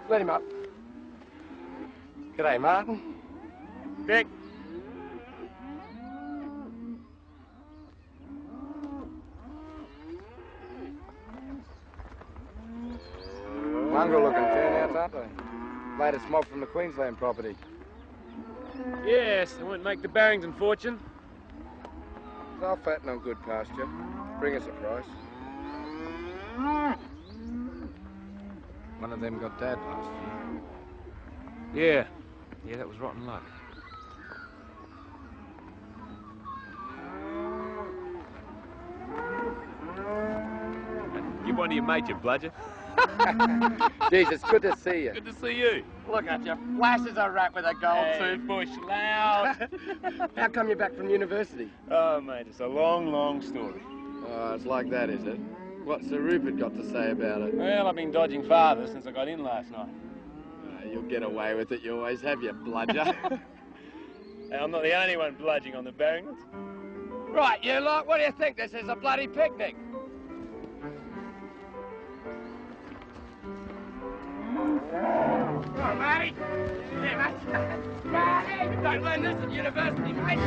Let him up. G'day, Martin. Dick. Mongrel looking turnouts, aren't they? Latest mob from the Queensland property. Yes, they won't make the Barrington fortune. They'll fatten on good pasture. Bring us a price. One of them got Dad last year. Yeah, that was rotten luck. Give one to your mate, you bludger. Jeez, it's good to see you. Good to see you. Look at you, flash as a rat with a gold tooth. Bush loud. How come you're back from university? Oh, mate, it's a long, long story. Oh, it's like that, is it? What's Sir Rupert got to say about it? Well, I've been dodging father since I got in last night. You'll get away with it, you always have, you bludger. Hey, I'm not the only one bludging on the Barringtons. Right, you lot, what do you think? This is a bloody picnic. Come on, Marty. Yeah, mate. Marty, you don't learn this at university, mate.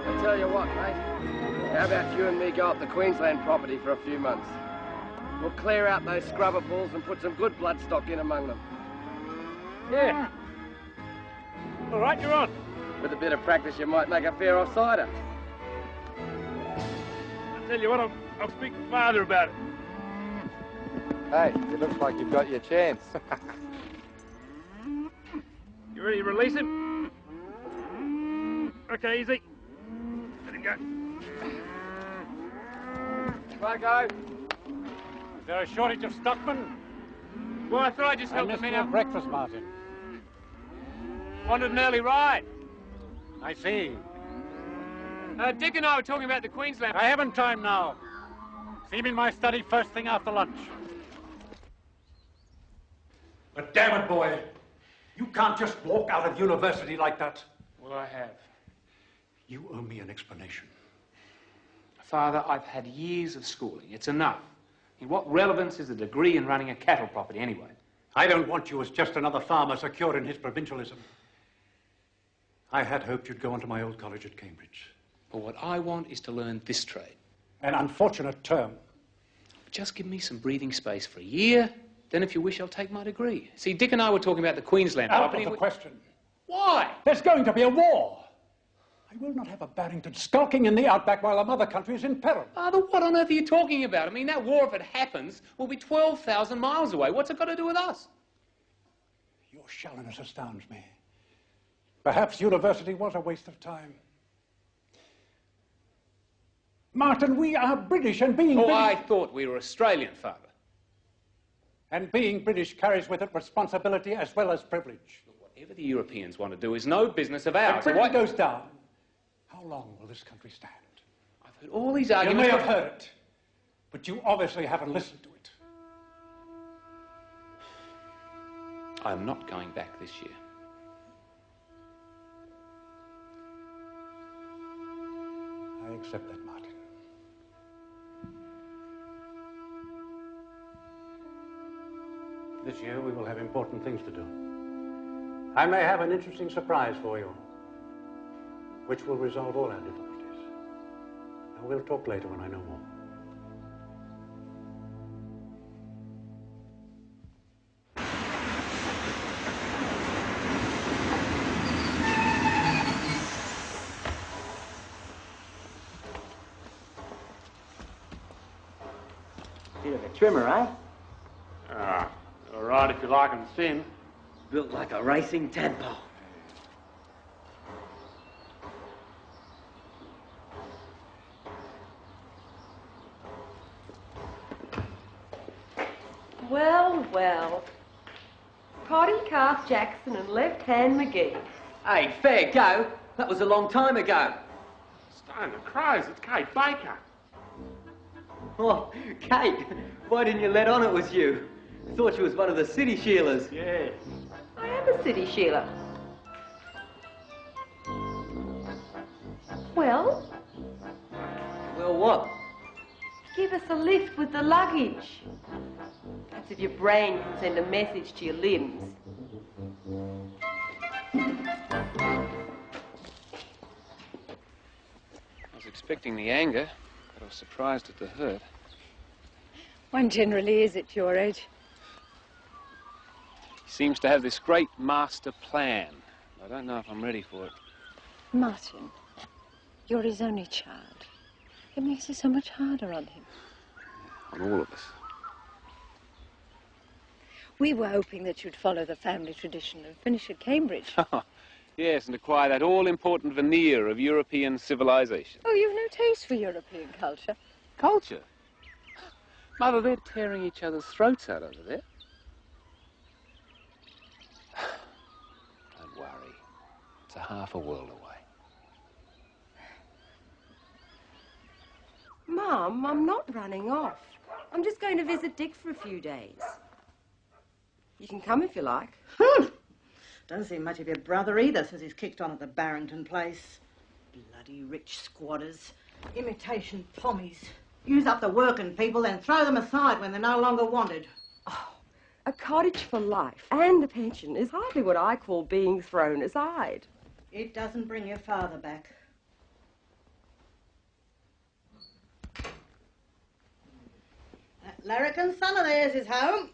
I tell you what, mate. How about you and me go up the Queensland property for a few months? We'll clear out those scrubber pools and put some good bloodstock in among them. Yeah. All right, you're on. With a bit of practice, you might make a fair offsider. I'll tell you what, I'll speak to father about it. Hey, it looks like you've got your chance. You ready to release him? Okay, easy. Let him go. Righto. Is there a shortage of stockmen? Well, I thought I'd just help I the missed men your out. breakfast, Martin. Wanted an early ride. I see. Dick and I were talking about the Queensland. I haven't time now. See me in my study first thing after lunch. But damn it, boy, you can't just walk out of university like that. Well, I have. You owe me an explanation. Father, I've had years of schooling. It's enough. What relevance is a degree in running a cattle property anyway? I don't want you as just another farmer secure in his provincialism. I had hoped you'd go on to my old college at Cambridge. But what I want is to learn this trade. An unfortunate term. Just give me some breathing space for a year, then if you wish, I'll take my degree. See, Dick and I were talking about the Queensland Out property. of the question. Why? There's going to be a war. I will not have a Barrington skulking in the outback while our mother country is in peril. Father, what on earth are you talking about? I mean, that war, if it happens, will be 12,000 miles away. What's it got to do with us? Your shallowness astounds me. Perhaps university was a waste of time. Martin, we are British, and being Oh, British... I thought we were Australian, Father. And being British carries with it responsibility as well as privilege. Whatever the Europeans want to do is no business of If ours. Britain goes down, how long will this country stand? I've heard all these You arguments... may have heard it, but you obviously haven't listened to it. I'm not going back this year. I accept that, Martin. This year we will have important things to do. I may have an interesting surprise for you, which will resolve all our difficulties. And we'll talk later when I know more. Bit of a trimmer, eh? Ah, all right if you like 'em thin. Built like a racing tadpole. Well, well. Potty cast Jackson and left-hand McGee. Hey, fair go. That was a long time ago. Stone the crows, it's Kate Baker. Oh, Kate, why didn't you let on it was you? I thought you was one of the city Sheilas. Yes. I am a city Sheila. Well, Well, what? give us a lift with the luggage. That's if your brain can send a message to your limbs. I was expecting the anger, but I was surprised at the hurt. One generally is at your age. He seems to have this great master plan. I don't know if I'm ready for it. Martin, you're his only child. It makes it so much harder on him. On all of us. We were hoping that you'd follow the family tradition and finish at Cambridge. Yes, and acquire that all-important veneer of European civilization. Oh, you've no taste for European culture. Culture? Mother, they're tearing each other's throats out over there. Don't worry. It's a half a world away. Mum, I'm not running off. I'm just going to visit Dick for a few days. You can come if you like. Doesn't seem much of your brother either since he's kicked on at the Barrington place. Bloody rich squatters. Imitation Tommies. Use up the working people, then throw them aside when they're no longer wanted. Oh, a cottage for life and a pension is hardly what I call being thrown aside. It doesn't bring your father back. That larrikin son of theirs is home.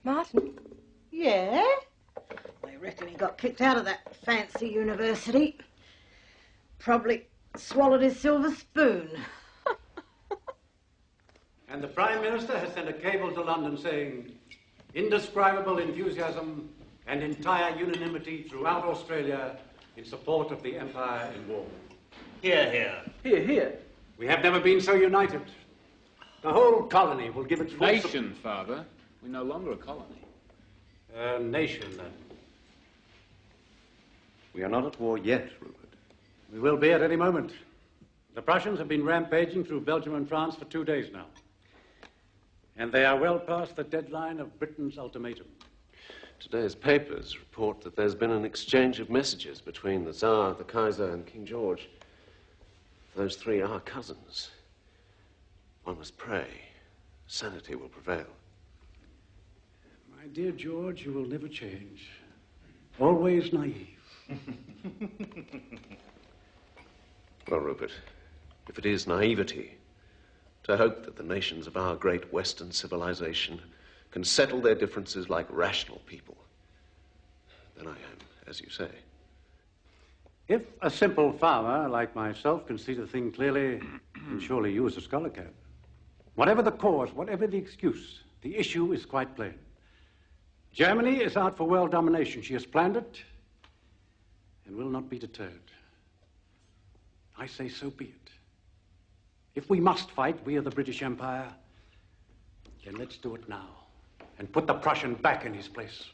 Martin? Yeah? They reckon he got kicked out of that fancy university. Probably swallowed his silver spoon. And the Prime Minister has sent a cable to London saying, indescribable enthusiasm and entire unanimity throughout Australia in support of the Empire in war. Hear, hear. Hear, hear. We have never been so united. The whole colony will give its full Nation, Father. We're no longer a colony. A nation, then. We are not at war yet, Rupert. We will be at any moment. The Prussians have been rampaging through Belgium and France for 2 days now. And they are well past the deadline of Britain's ultimatum. Today's papers report that there's been an exchange of messages between the Tsar, the Kaiser, and King George. Those three are cousins. One must pray sanity will prevail. My dear George, you will never change. Always naive. Well, Rupert, if it is naivety to hope that the nations of our great Western civilization can settle their differences like rational people, then I am, as you say. If a simple farmer like myself can see the thing clearly, then surely you as a scholar can. Whatever the cause, whatever the excuse, the issue is quite plain. Germany is out for world domination. She has planned it and will not be deterred. I say so be it. If we must fight, we are the British Empire, then let's do it now and put the Prussian back in his place.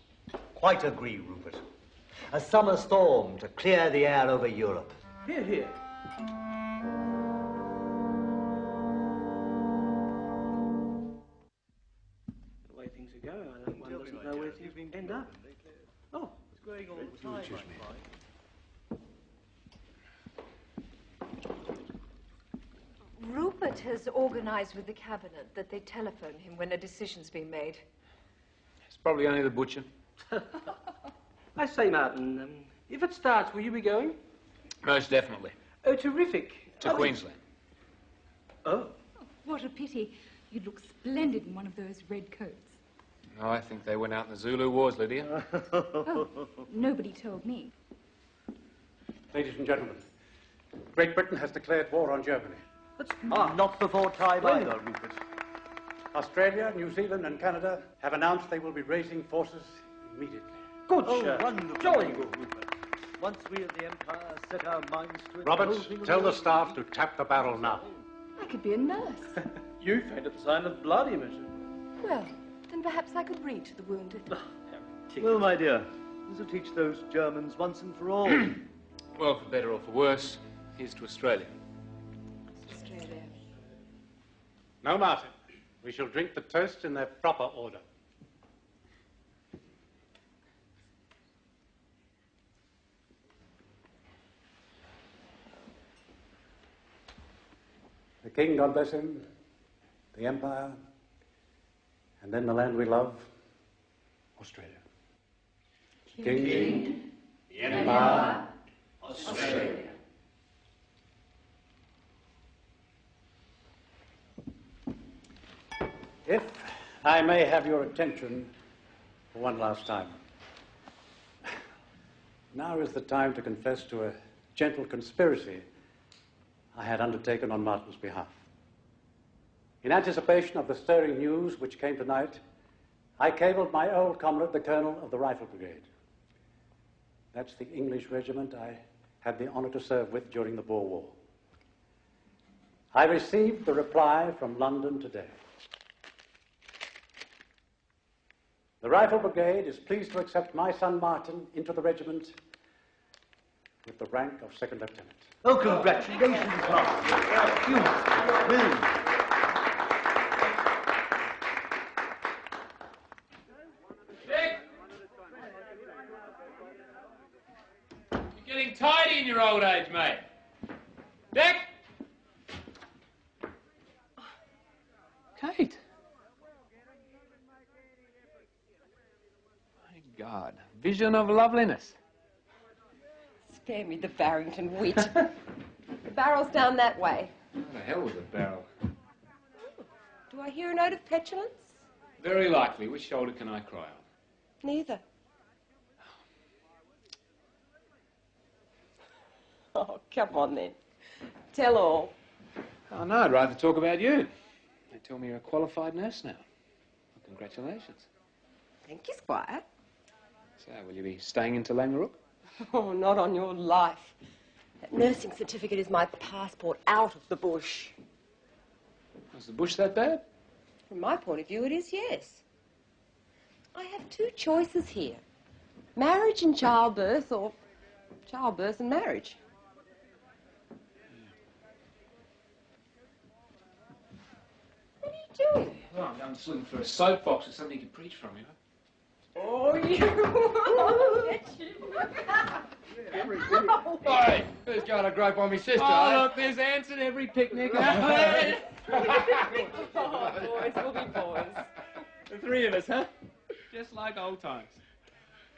Quite agree, Rupert. A summer storm to clear the air over Europe. Here, here. The way things are going, I don't one doesn't know where things end up. Oh, it's going all the time. Excuse me. Rupert has organised with the cabinet that they telephone him when a decision's been made. It's probably only the butcher. I say, Martin, if it starts, will you be going? Most definitely. Oh, terrific. To Queensland. Oh. What a pity. You'd look splendid in one of those red coats. Oh, I think they went out in the Zulu Wars, Lydia. Oh, nobody told me. Ladies and gentlemen, Great Britain has declared war on Germany. Not before time either, Rupert. Australia, New Zealand and Canada have announced they will be raising forces immediately. Good, Oh, wonderful. jolly good, Rupert. Once we of the Empire set our minds to it... Roberts, tell the staff to tap the barrel now. I could be a nurse. You faint at the sign of blood, Imogen. Well, then perhaps I could read to the wounded. Well, my dear, this will teach those Germans once and for all. Well, for better or for worse, here's to Australia. Australia. No, Martin. We shall drink the toasts in their proper order. The King, God bless him, the Empire, and then the land we love, Australia. King, the Empire, Australia. If I may have your attention for one last time. Now is the time to confess to a gentle conspiracy I had undertaken on Martin's behalf. In anticipation of the stirring news which came tonight, I cabled my old comrade, the Colonel of the Rifle Brigade. That's the English regiment I had the honor to serve with during the Boer War. I received the reply from London today. The Rifle Brigade is pleased to accept my son Martin into the regiment with the rank of second lieutenant. Oh, congratulations, Martin. You must be thrilled. Dick! You're getting tidy in your old age, mate. Dick! Kate! My God, vision of loveliness. Spare me the Barrington wit. The barrel's down that way. What the hell was a barrel? Do I hear a note of petulance? Very likely. Which shoulder can I cry on? Neither. Oh, come on then. Tell all. Oh, no, I'd rather talk about you. They tell me you're a qualified nurse now. Well, congratulations. Thank you, Squire. So, will you be staying in Talangarook? Oh, not on your life. That nursing certificate is my passport out of the bush. Was the bush that bad? From my point of view, it is, yes. I have two choices here. Marriage and childbirth, or childbirth and marriage. What are you doing? Well, I'm going to looking for a soapbox or something you can preach from, you know. Oh, you! Oi, who's going to grope on me sister, Oh, eh? look, there's ants at every picnic. Oh, boys will be boys. The three of us, huh? Just like old times.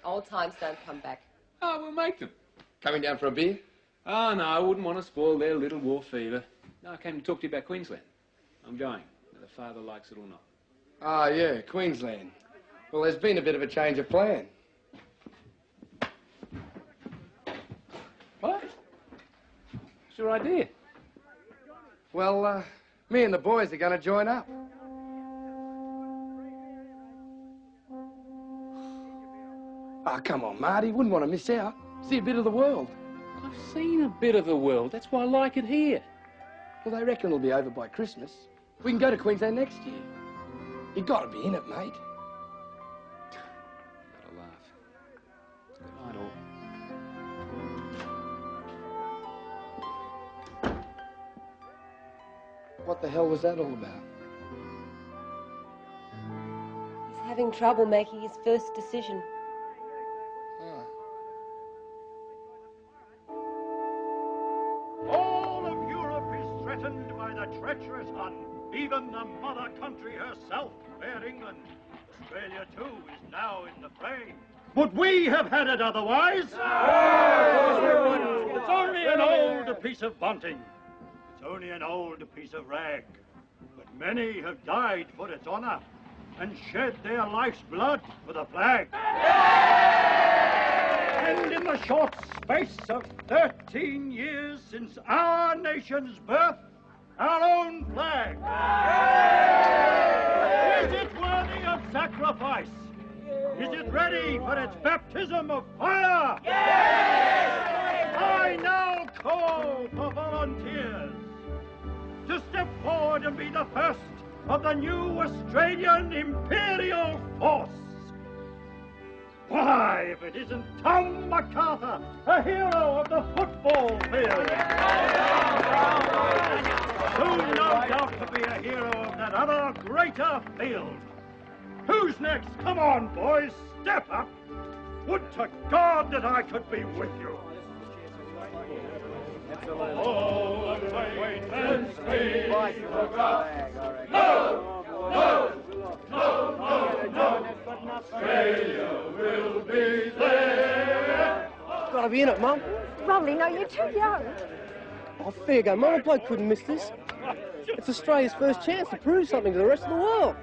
Old times don't come back. Oh, we'll make them. Coming down for a beer? Oh, no, I wouldn't want to spoil their little war fever. No, I came to talk to you about Queensland. I'm going, whether father likes it or not. Ah, yeah, Queensland. Well, there's been a bit of a change of plan. What? What's your idea? Well, me and the boys are going to join up. Oh, come on, Marty. Wouldn't want to miss out. See a bit of the world. I've seen a bit of the world. That's why I like it here. Well, they reckon it'll be over by Christmas. We can go to Queensland next year. You've got to be in it, mate. Gotta laugh. Good night, all. What the hell was that all about? He's having trouble making his first decision. All of Europe is threatened by the treacherous Hun. Even the mother country herself, fair England. Australia, too, is now in the fray. Would we have had it otherwise? It's only an old piece of bunting. It's only an old piece of rag. But many have died for its honor and shed their life's blood for the flag. And in the short space of 13 years since our nation's birth, our own flag. Is it worthy of sacrifice? Is it ready for its baptism of fire? Yes! I now call for volunteers to step forward and be the first of the new Australian Imperial Force. Why, if it isn't Tom MacArthur, a hero of the football field. Soon, no doubt, to be a hero of that other greater field. Who's next? Come on, boys, step up. Would to God that I could be with you. Oh, acquaintance be forgot. No, no, no, no, no. Australia will be there. Got to be in it, Mum. Rolly, no, you're too young. Oh, fair go, Mum. A bloke couldn't miss this. It's Australia's first chance to prove something to the rest of the world.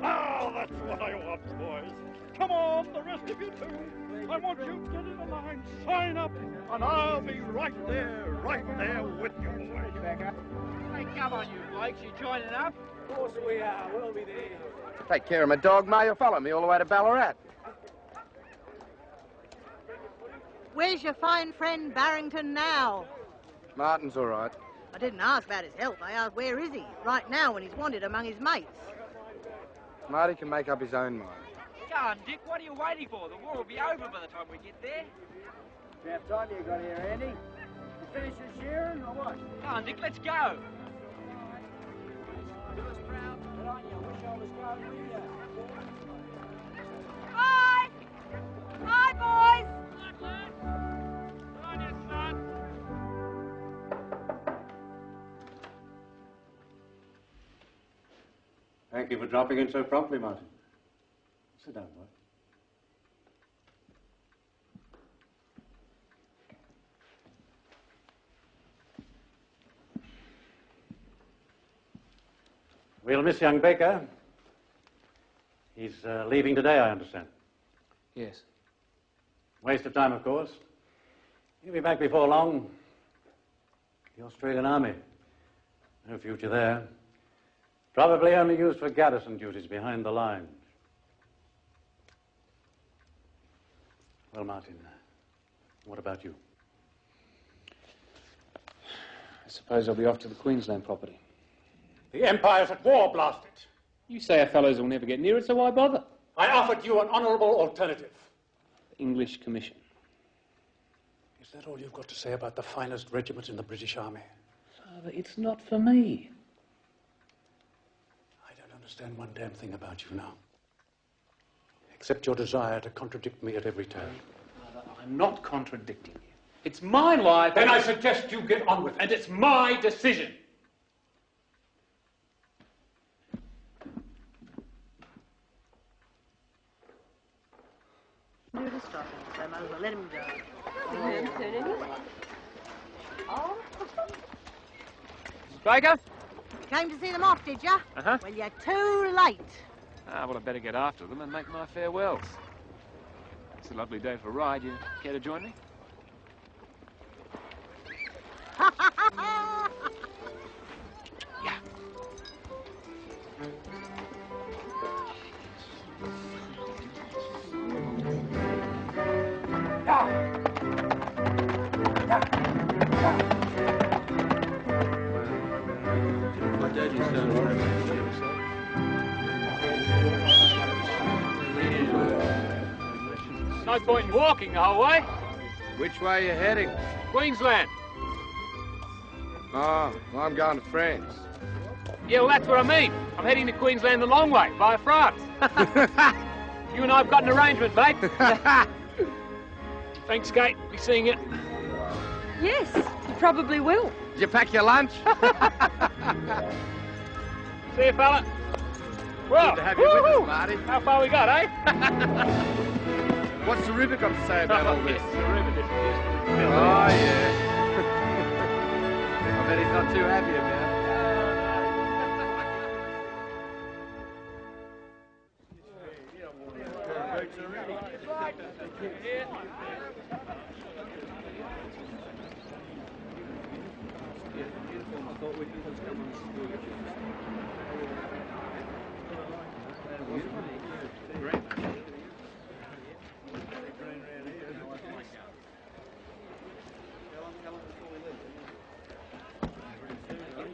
Now that's what I want, boys. Come on, the rest of you too. I want you to get in the line, sign up, and I'll be right there with you, boys. Hey, come on, you blokes. You joining up? Of course we are. We'll be there. Take care of my dog, Ma. You'll follow me all the way to Ballarat. Where's your fine friend Barrington now? Martin's all right. I didn't ask about his health. I asked where is he right now when he's wanted among his mates. Marty can make up his own mind. Go on, Dick. What are you waiting for? The war will be over by the time we get there. About time you got here, Andy. You finished your shearing or what? Go on, Dick. Let's go. Do us proud. Good on you. Wish I was going with you. Hi! Hi, boys! Good on you, son. Thank you for dropping in so promptly, Martin. Sit down, boy. We'll miss young Baker. He's leaving today, I understand. Yes. Waste of time, of course. He'll be back before long. The Australian Army. No future there. Probably only used for garrison duties behind the lines. Well, Martin, what about you? I suppose I'll be off to the Queensland property. The Empire's at war, blast it. You say our fellows will never get near it, so why bother? I offered you an honourable alternative. The English Commission. Is that all you've got to say about the finest regiment in the British Army? Father, it's not for me. I don't understand one damn thing about you now. Except your desire to contradict me at every turn. Father, I'm not contradicting you. It's my life. Then I suggest you get on with it. And it's my decision. New to stop him, so might as well let him go. Soon anyway. Oh. Baker? Came to see them off, did ya? Uh-huh. Well, you're too late. Ah, well, I better get after them and make my farewells. It's a lovely day for a ride. You care to join me? No point in walking the whole way. Which way are you heading? Queensland. Oh, well, I'm going to France. Yeah, well, that's what I mean. I'm heading to Queensland the long way, via France. You and I have got an arrangement, mate. Thanks, Kate. Be seeing you. Yes, you probably will. Did you pack your lunch? See you, fella. Well, good to have you with us, Marty. How far we got, eh? What's the Rupert got to say about all this? Yes, the Rupert is Oh, yeah. I bet he's not too happy about it.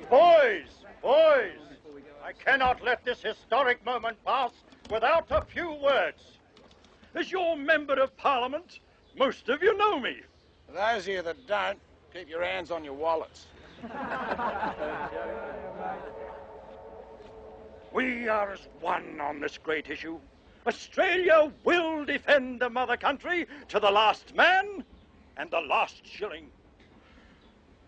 Boys, I cannot let this historic moment pass without a few words. As your Member of Parliament, most of you know me. For those of you that don't, keep your hands on your wallets. We are as one on this great issue. Australia will defend the mother country to the last man and the last shilling.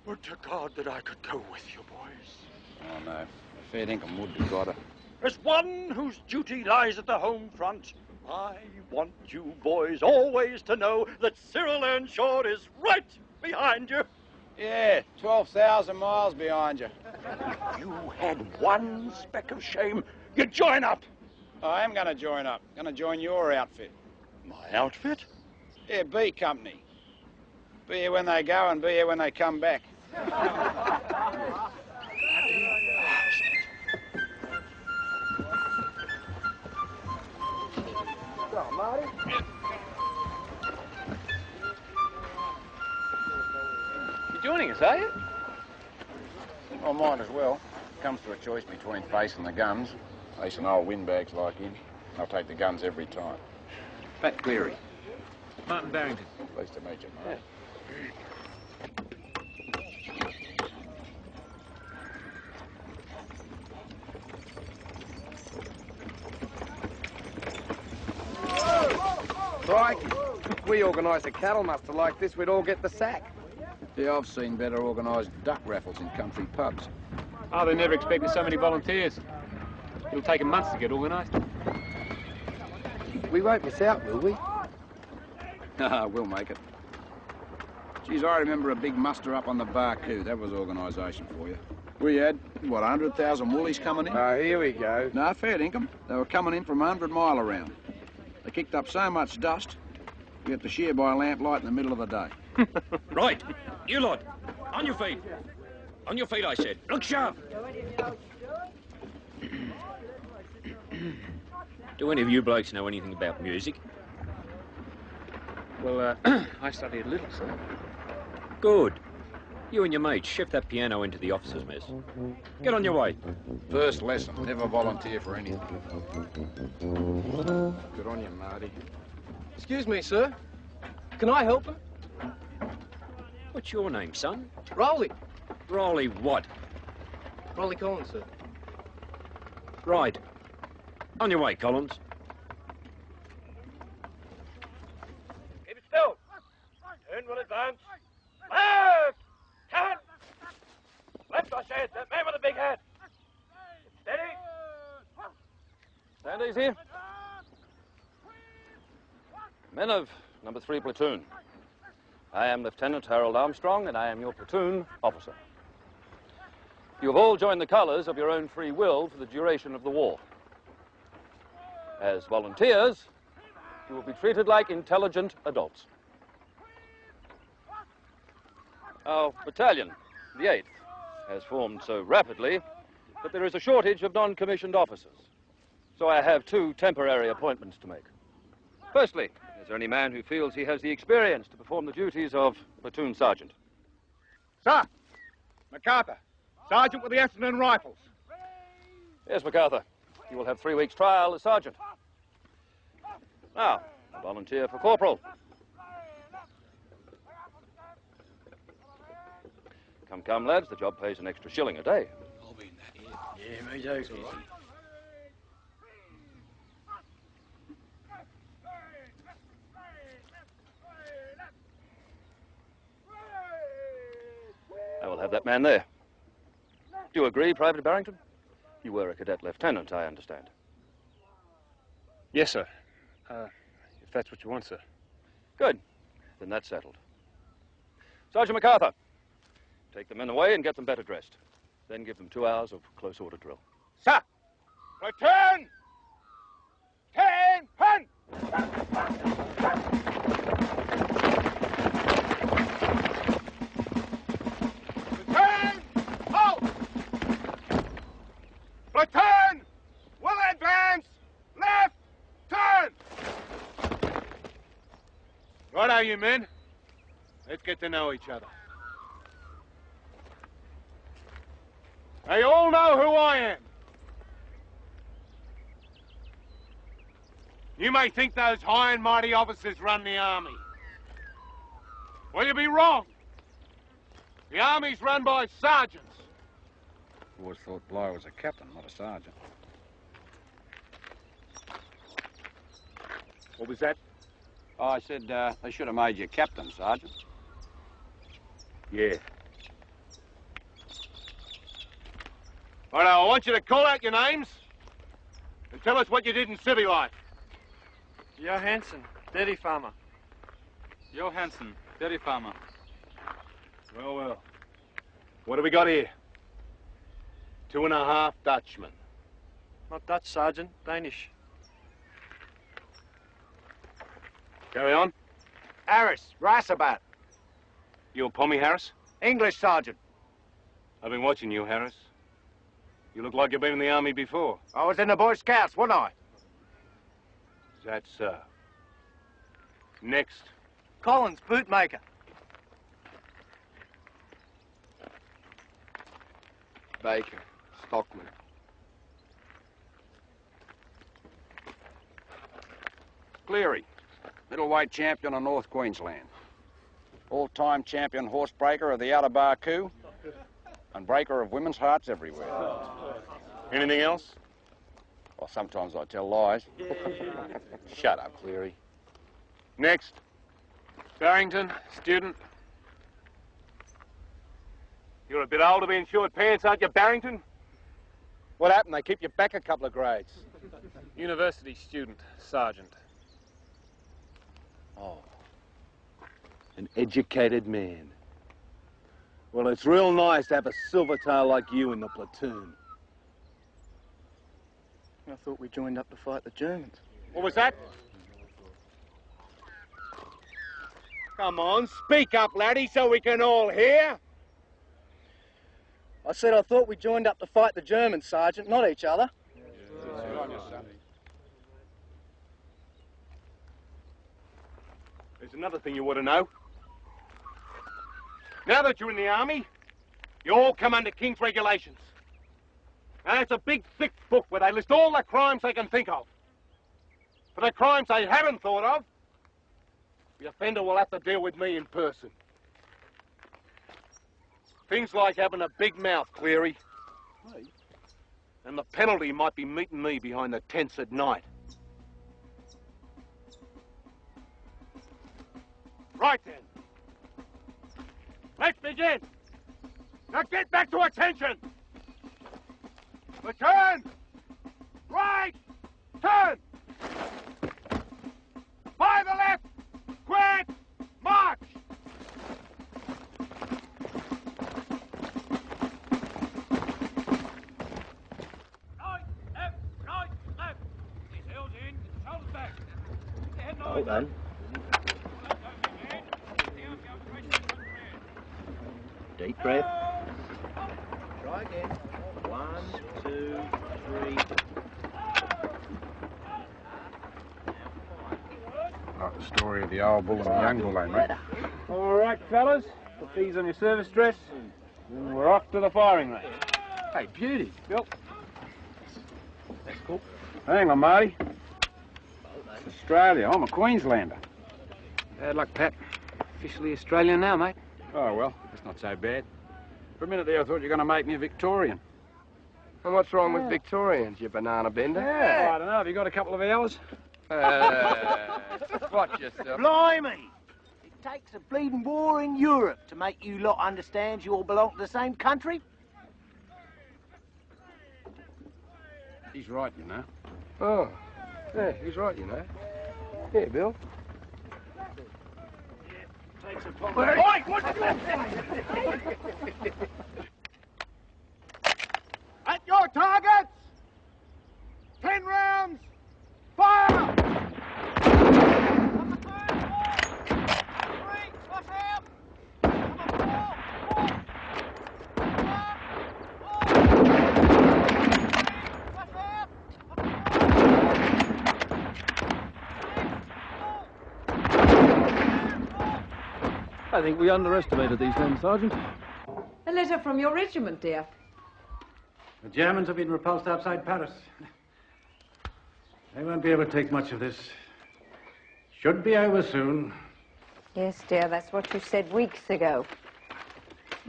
Would to God that I could go with you, boys. Oh, no. A fair dinkum would be better. As one whose duty lies at the home front, I want you boys always to know that Cyril Earnshaw is right behind you. Yeah, 12,000 miles behind you. If you had one speck of shame, you'd join up. I am going to join up. Going to join your outfit. My outfit? Yeah, B Company. Be here when they go and be here when they come back. Marty? You're joining us, are you? I might as well. Comes to a choice between facing the guns, facing old windbags like him. I'll take the guns every time. Pat Cleary. Martin Barrington. Pleased to meet you, mate. Crikey. If we organised a cattle muster like this, we'd all get the sack. Yeah, I've seen better organised duck raffles in country pubs. Oh, they never expected so many volunteers. It'll take them months to get organised. We won't miss out, will we? We'll make it. Geez, I remember a big muster up on the Barcoo. That was organisation for you. We had, what, 100,000 woolies coming in? Oh, here we go. No, fair dinkum. They were coming in from 100 mile around. They kicked up so much dust, we had to shear by lamplight in the middle of the day. Right. You lot, on your feet. On your feet, I said. Look sharp. Do any of you blokes know anything about music? Well, I studied a little, sir. Good. You and your mates shift that piano into the officers' mess. Get on your way. First lesson, never volunteer for anything. Good on you, Marty. Excuse me, sir. Can I help him? What's your name, son? Rowley. Rowley what? Rowley Collins, sir. Right. On your way, Collins. Keep it still. Turn will advance. Left! Turn! Left, I said. That man with the big hat. Steady. Stand easy. Men of number 3 platoon. I am Lieutenant Harold Armstrong, and I am your platoon officer. You have all joined the colours of your own free will for the duration of the war. As volunteers, you will be treated like intelligent adults. Our battalion, the 8th, has formed so rapidly that there is a shortage of non-commissioned officers. So I have 2 temporary appointments to make. Firstly, is there any man who feels he has the experience to perform the duties of platoon sergeant? Sir, MacArthur, sergeant with the Essendon Rifles. Yes, MacArthur. You will have 3 weeks' trial as sergeant. Now, Volunteer for corporal. Come, lads, the job pays an extra shilling a day. I'll be in that, yeah. Yeah, me too. All right. I will have that man there. Do you agree, Private Barrington? You were a cadet lieutenant, I understand. Yes, sir. If that's what you want, sir. Good. Then that's settled. Sergeant MacArthur, take the men away and get them better dressed. Then give them 2 hours of close order drill. Sir! Return! 10, hunt! Return! Halt! Return! Will advance! Left! Turn! Righto, you men. Let's get to know each other. Now, you all know who I am. You may think those high and mighty officers run the army. Well, you'd be wrong. The army's run by sergeants. Always thought Bligh was a captain, not a sergeant. What was that? Oh, I said they should have made you captain, Sergeant. Yeah. All right, I want you to call out your names and tell us what you did in civvy life. Johansson, dairy farmer. Johansson, dairy farmer. Well. What have we got here? 2.5 Dutchmen. Not Dutch, Sergeant. Danish. Carry on. Harris, Rassabat. You a Pommy, Harris? English, Sergeant. I've been watching you, Harris. You look like you've been in the army before. I was in the Boy Scouts, wasn't I? That's so. Next. Collins, bootmaker. Baker, stockman. Cleary, middleweight champion of North Queensland. All-time champion horse breaker of the Outer Barcoo. And breaker of women's hearts everywhere. Anything else? Well, sometimes I tell lies. Shut up, Cleary. Next. Barrington, student. You're a bit old to be in short pants, aren't you, Barrington? What happened? They keep you back a couple of grades. University student, sergeant. Oh. An educated man. Well, it's real nice to have a silvertail like you in the platoon. I thought we joined up to fight the Germans. What was that? Come on, speak up, laddie, so we can all hear. I said I thought we joined up to fight the Germans, Sergeant, not each other. There's another thing you ought to know. Now that you're in the army, you all come under King's regulations. And it's a big, thick book where they list all the crimes they can think of. For the crimes they haven't thought of, the offender will have to deal with me in person. Things like having a big mouth, Cleary. And the penalty might be meeting me behind the tents at night. Right then. Let's begin. Now get back to attention. Return. Right. Turn. By the left. Quit. March. Right, left. His heels in, shoulders back. Head Hold on. Deep breath. Try again. 1, 2, 3. Like the story of the old bull and the young bull, eh, mate? All right, fellas. Put these on your service dress. And we're off to the firing range. Hey, beauty. Yep. That's cool. Hang on, Marty. Hold on. Australia. I'm a Queenslander. Bad luck, Pat. Officially Australian now, mate. Oh, well, that's not so bad. For a minute there, I thought you were going to make me a Victorian. And what's wrong with Victorians, you banana bender? Yeah. I don't know. Have you got a couple of hours? Just watch yourself. Blimey! It takes a bleeding war in Europe to make you lot understand you all belong to the same country. He's right, you know. Oh, yeah, he's right, you know. Here, Bill. Takes a Oi, what's At your targets! 10 rounds! Fire! I think we underestimated these men, Sergeant. A letter from your regiment, dear. The Germans have been repulsed outside Paris. They won't be able to take much of this. Should be over soon. Yes, dear, that's what you said weeks ago.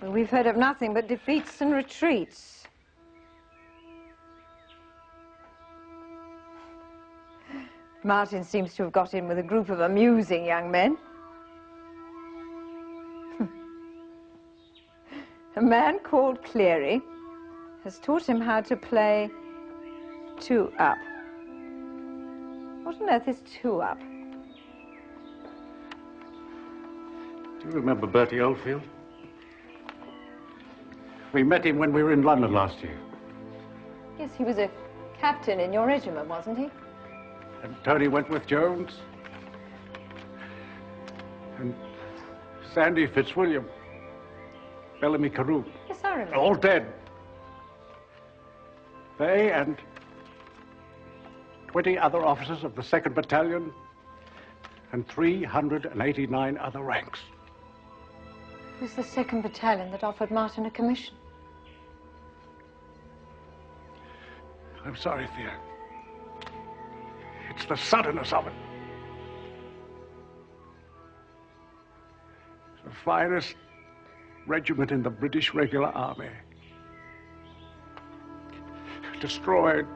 Well, we've heard of nothing but defeats and retreats. Martin seems to have got in with a group of amusing young men. A man called Cleary has taught him how to play two-up. What on earth is two-up? Do you remember Bertie Oldfield? We met him when we were in London last year. Yes, he was a captain in your regiment, wasn't he? And Tony Wentworth-Jones. And Sandy Fitzwilliam. Bellamy Carew. Yes, I remember. All dead. They and 20 other officers of the 2nd Battalion and 389 other ranks. It was the 2nd Battalion that offered Martin a commission. I'm sorry, Thea. It's the suddenness of it. It's the finest regiment in the British regular army. Destroyed.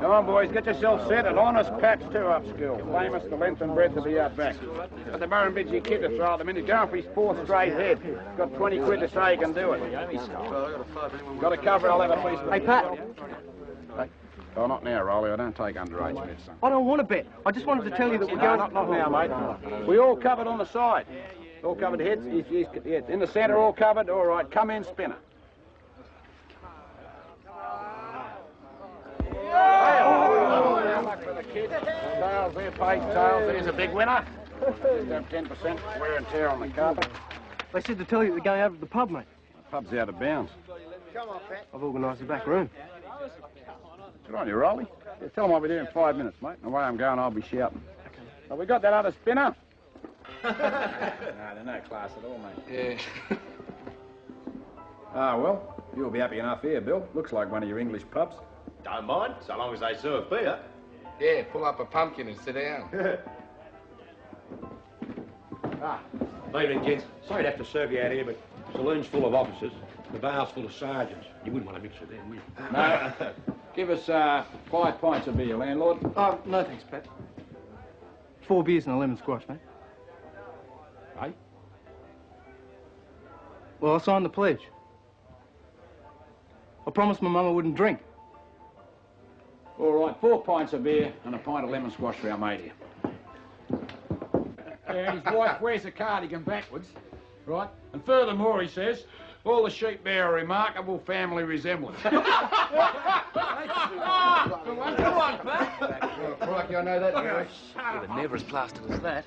Come on, boys, get yourself set at honest patch two-up skill. Famous the length and breadth of the outback. Got the Murrumbidgee kid to throw at them in. He's going for his 4th straight head. Got 20 quid to say he can do it. Got to cover it, I'll have a piece of it. Hey, Pat. Hey. Oh, not now, Rolly. I don't take underage bets, son. I don't want to bet. I just wanted to tell you that we're No, going... not now, mate. We all covered on the side. All covered heads. He's in the centre, all covered. All right, come in, spinner. Luck for the kid. Tails there, pace tails. There's a big winner. Just have 10% wear and tear on the carpet. They said to tell you to go out to the pub, mate. The pub's out of bounds. Come on, Pat. I've organised the back room. Good on you, Rolly. Yeah, tell them I'll be there in 5 minutes, mate. And the way I'm going, I'll be shouting. Have we got that other spinner? No, they're no class at all, mate. Yeah. Well, you'll be happy enough here, Bill. Looks like one of your English pubs. Don't mind, so long as they serve beer. Yeah, pull up a pumpkin and sit down. Evening, gents. Sorry to have to serve you out here, but the saloon's full of officers, the bar's full of sergeants. You wouldn't want to mix with them, would you? No. Give us 5 pints of beer, landlord. Oh, no thanks, Pat. 4 beers and a lemon squash, mate. Hey? Well, I signed the pledge. I promised my mum I wouldn't drink. All right, 4 pints of beer and a pint of lemon squash for our mate here. And his wife wears a cardigan backwards, right? And furthermore, he says, all the sheep bear a remarkable family resemblance. Come on, Pat. Crikey, I know that. But never as plastered as that.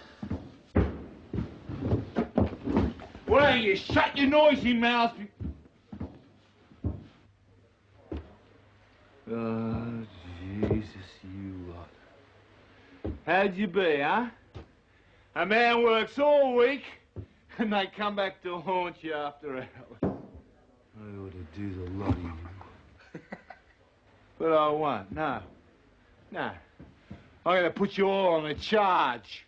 Well, you shut your noisy mouth. Oh, Jesus, you lot. How'd you be, huh? A man works all week, and they come back to haunt you after hours. I ought to do the lot of you. But I won't, no. No. I'm going to put you all on a charge.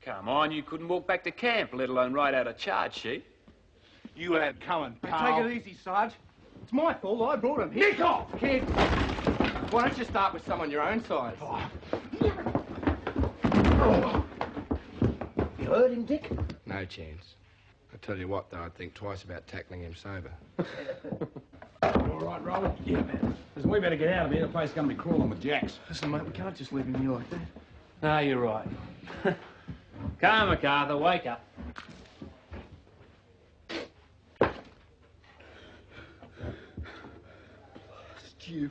Come on, you couldn't walk back to camp, let alone write out a charge sheet. You had it coming, pal. Take it easy, Sarge. It's my fault. I brought him here. Nick off, kid! Why don't you start with someone your own size? You heard him, Dick? No chance. I tell you what, though, I'd think twice about tackling him sober. All right, Robert? Yeah, man. Listen, we better get out of here. The place is going to be crawling with jacks. Listen, mate, we can't just leave him here like that. No, you're right. Come on, MacArthur, wake up. You.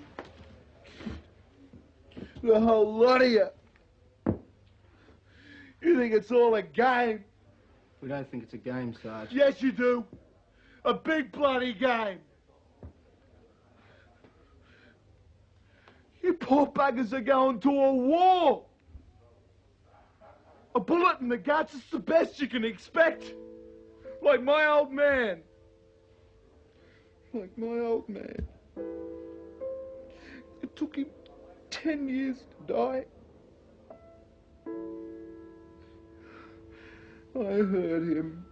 The whole lot of you. You think it's all a game? We don't think it's a game, Sarge. Yes, you do. A big bloody game. You poor buggers are going to a war. A bullet in the guts is the best you can expect. Like my old man. Like my old man. It took him 10 years to die. I heard him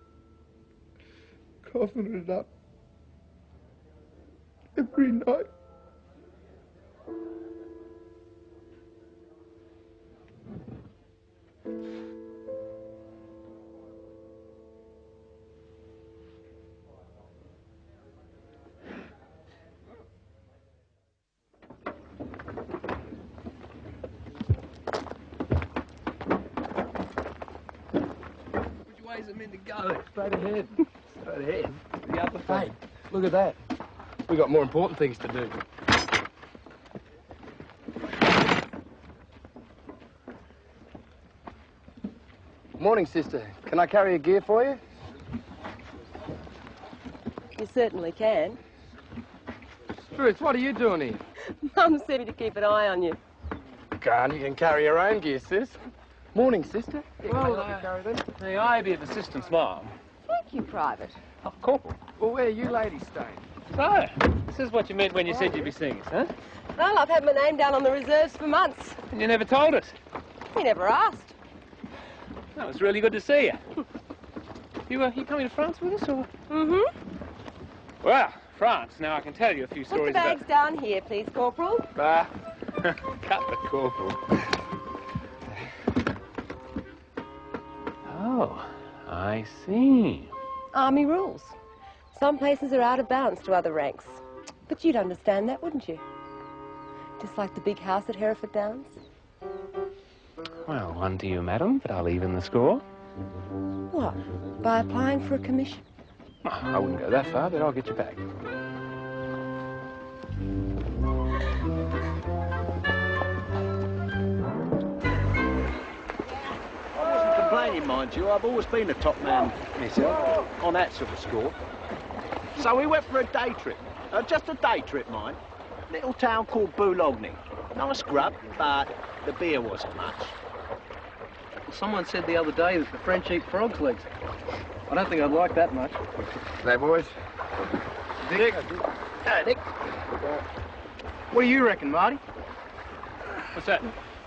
coughing it up every night. Straight ahead. Straight ahead. The upper fade. Look at that. We got more important things to do. Morning, sister. Can I carry a gear for you? You certainly can. Struth, what are you doing here? Mum said to keep an eye on you. Can't. You can carry your own gear, sis. Morning, sister. Yeah, Well, carry them. may I be of assistance, Mom? Thank you, Private. Oh, Corporal. Well, where are you ladies staying? So, this is what you meant when you said you'd be seeing us, huh? Well, I've had my name down on the reserves for months. And you never told us. You never asked. No, it's really good to see you. You coming to France with us, or? Mm-hmm. Well, France. Now, I can tell you a few Put the stories bags down here, please, Corporal. about... Cut the corporal. Oh, I see. Army rules. Some places are out of bounds to other ranks. But you'd understand that, wouldn't you? Just like the big house at Hereford Downs. Well, one to you, madam, but I'll even the score. What? By applying for a commission? Oh, I wouldn't go that far, but I'll get you back. I wasn't complaining, mind you. I've always been a top man myself, on that sort of score. So we went for a day trip. Just a day trip, mind. Little town called Boulogne. Nice grub, but the beer wasn't much. Someone said the other day that the French eat frog's legs. I don't think I'd like that much. Hey, boys. Dick. Hey, Dick. What do you reckon, Marty? What's that?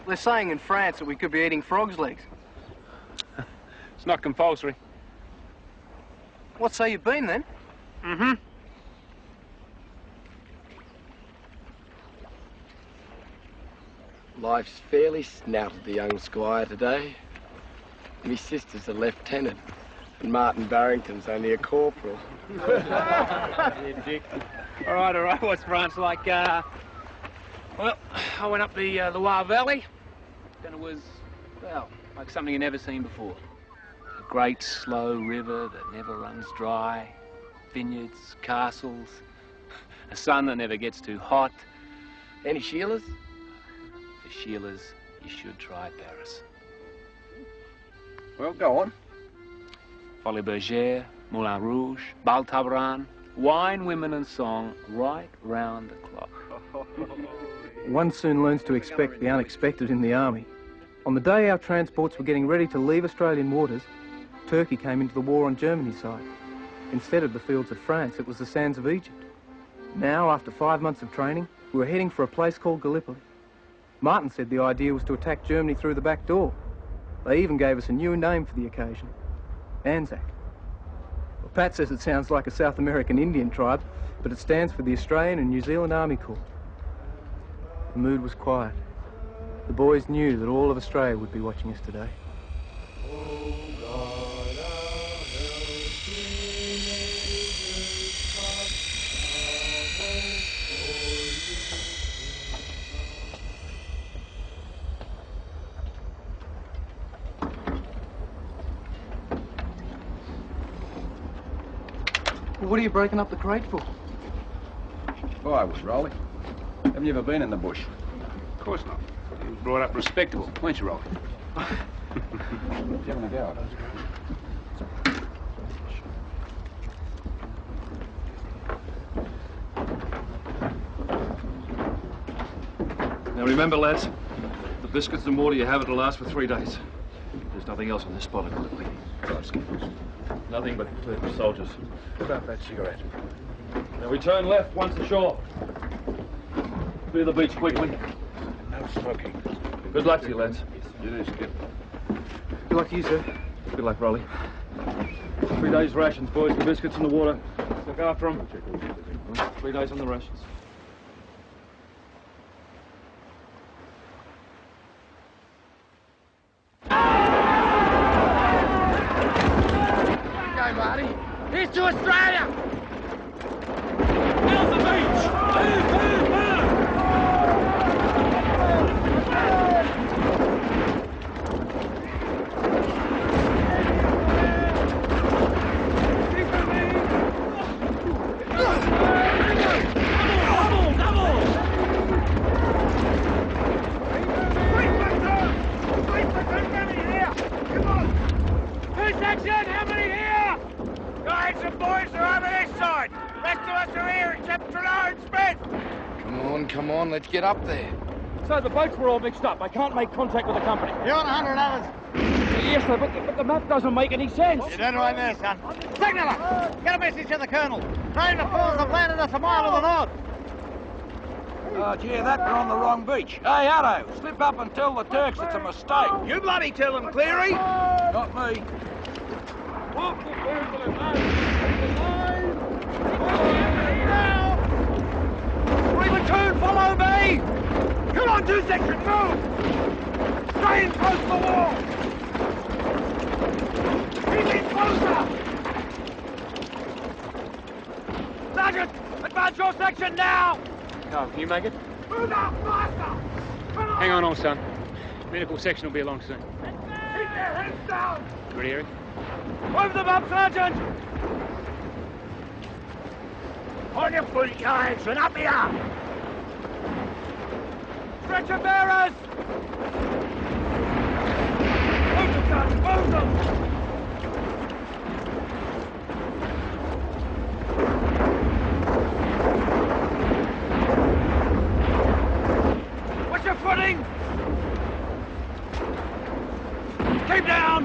They're saying in France that we could be eating frog's legs. It's not compulsory. What say you've been, then? Mm-hmm. Life's fairly snouted the young squire today. Me sister's a lieutenant, and Martin Barrington's only a corporal. Yeah, Dick. All right. What's France like? Well, I went up the Loire Valley, and it was, well, like something you'd never seen before. A great, slow river that never runs dry, vineyards, castles, a sun that never gets too hot. Any Sheilas? For Sheilas, you should try Paris. Well, go on. Folies Bergère, Moulin Rouge, Bal Tabaran, wine, women and song, right round the clock. One soon learns to expect the unexpected in the army. On the day our transports were getting ready to leave Australian waters, Turkey came into the war on Germany's side. Instead of the fields of France, it was the sands of Egypt. Now, after 5 months of training, we were heading for a place called Gallipoli. Martin said the idea was to attack Germany through the back door. They even gave us a new name for the occasion, Anzac. Well, Pat says it sounds like a South American Indian tribe, but it stands for the Australian and New Zealand Army Corps. The mood was quiet. The boys knew that all of Australia would be watching us today. What are you breaking up the crate for? Oh, I would, Rolly. Haven't you ever been in the bush? Of course not. You were brought up respectable, weren't you, Rolly? You having a go? Now remember, lads, the biscuits and water you have it'll last for 3 days. There's nothing else in this spot, evidently. Nothing but soldiers. Put up that cigarette. Now we turn left once ashore. Clear the beach quickly. No smoking. Good luck to you, lads. You do, Skip. Good luck to you, sir. Good luck, Rolly. 3 days rations, boys. The biscuits and the water. Look after them. 3 days on the rations. Go, Marty. Here's to Australia! Down the beach! Move, move, move! How many here? Guys and boys are over this side. Rest of us are here except Trelaw and Smith. Come on, let's get up there. So the boats were all mixed up. I can't make contact with the company. You're on 100 others. Yes, sir, but the map doesn't make any sense. You're doing right there, son. Signaller! Get a message to the Colonel. Train the falls have landed us a mile to the north. Oh, gee, that we're on the wrong beach. Hey, Addo, slip up and tell the Turks it's a mistake. You bloody tell them, Cleary. Not me. Platoon, follow me! Come on, 2 sections, move! Stay in close to the wall! Keep in closer! Sergeant, advance your section now! Carl, can you make it? Move up, faster! Hang on, old son. Medical section will be along soon. Keep their heads down! Ready, Eric? Move them up, Sergeant! On your feet, guys, and up here! Stretcher bearers! Move them, guys, move them! What's your footing? Keep down!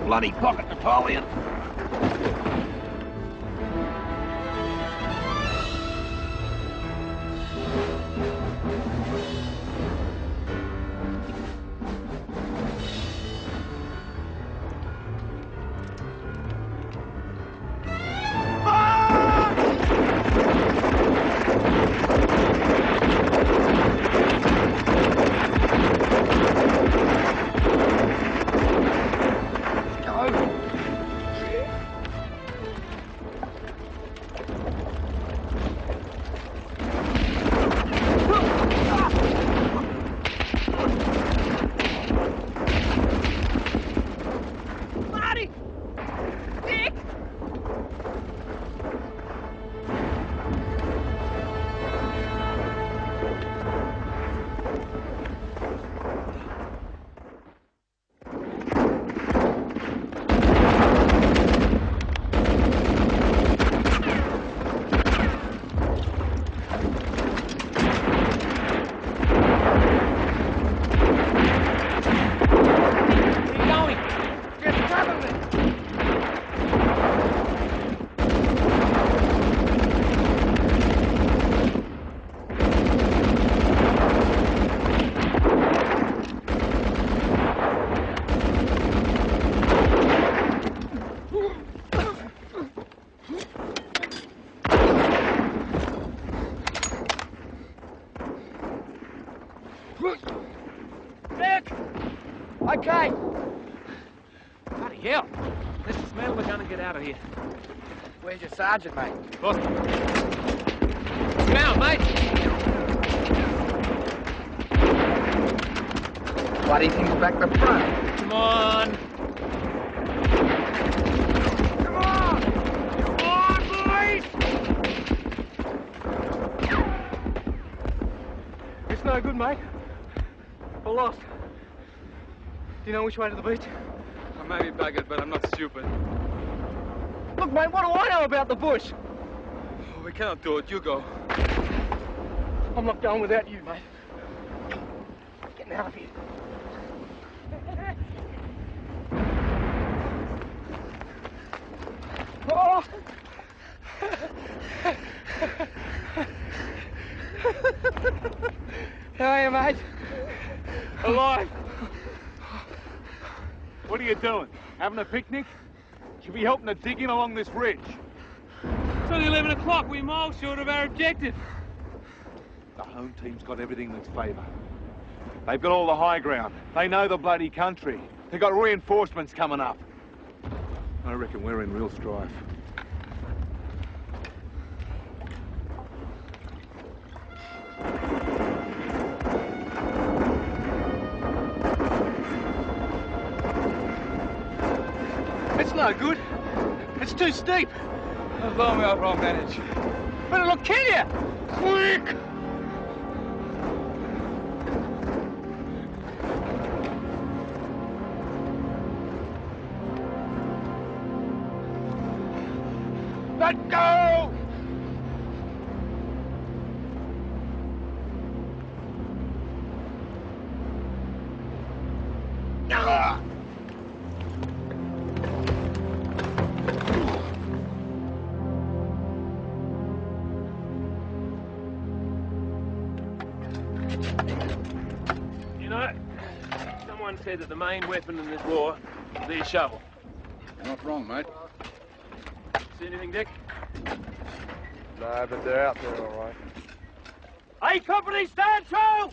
Bloody pocket Napoleon. Dick! Okay. Bloody hell. This is smell, we're gonna get out of here. Where's your sergeant, mate? Look. Down, mate. Bloody thing's back the front. Come on. Come on! Come on, boys! It's no good, mate. We're lost. Do you know which way to the beach? I may be buggered, but I'm not stupid. Look, mate, what do I know about the bush? Oh, we cannot do it. You go. I'm not going without you, mate. Getting out of here. Oh! How are you, mate? Alive. What are you doing? Having a picnic? Should be helping to dig in along this ridge. It's only 11 o'clock. We're miles short of our objective. The home team's got everything in its favour. They've got all the high ground. They know the bloody country. They've got reinforcements coming up. I reckon we're in real strife. It's no good. It's too steep. Blow me up, I'll manage. But it'll kill you. Quick! Let go! You know, someone said that the main weapon in this war is the shovel. You're not wrong, mate. See anything, Dick? No, but they're out there all right. Hey, company, stand true!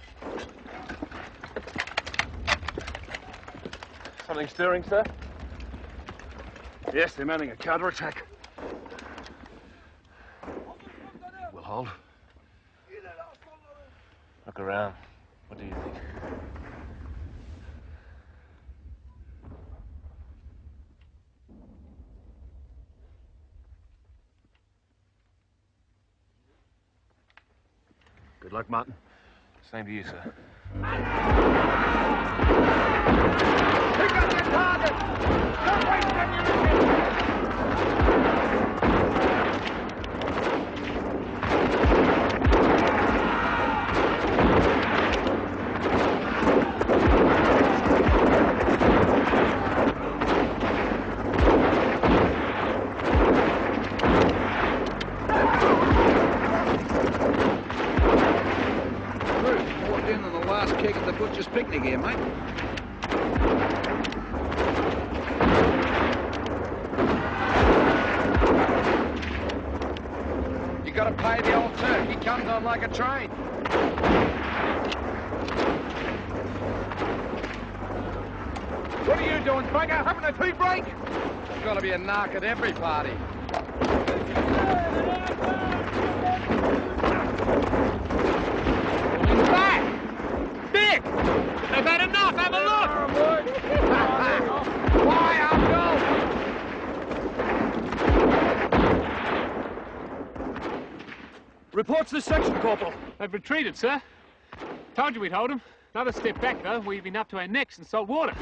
Something stirring, sir? Yes, they're mounting a counter-attack. We'll hold. Look around. What do you think? Good luck, Martin. Same to you, sir. Pick up your target! Don't waste ammunition! Cake at the butcher's picnic here, mate. You gotta pay the old Turk. He comes on like a train. What are you doing, bugger? Having a tea break? There's gotta be a narc at every party. Going back! Dick! They've had enough! Have a look! Why, Uncle? Reports this section, Corporal. They've retreated, sir. Told you we'd hold them. Another step back, though, we've been up to our necks in salt water.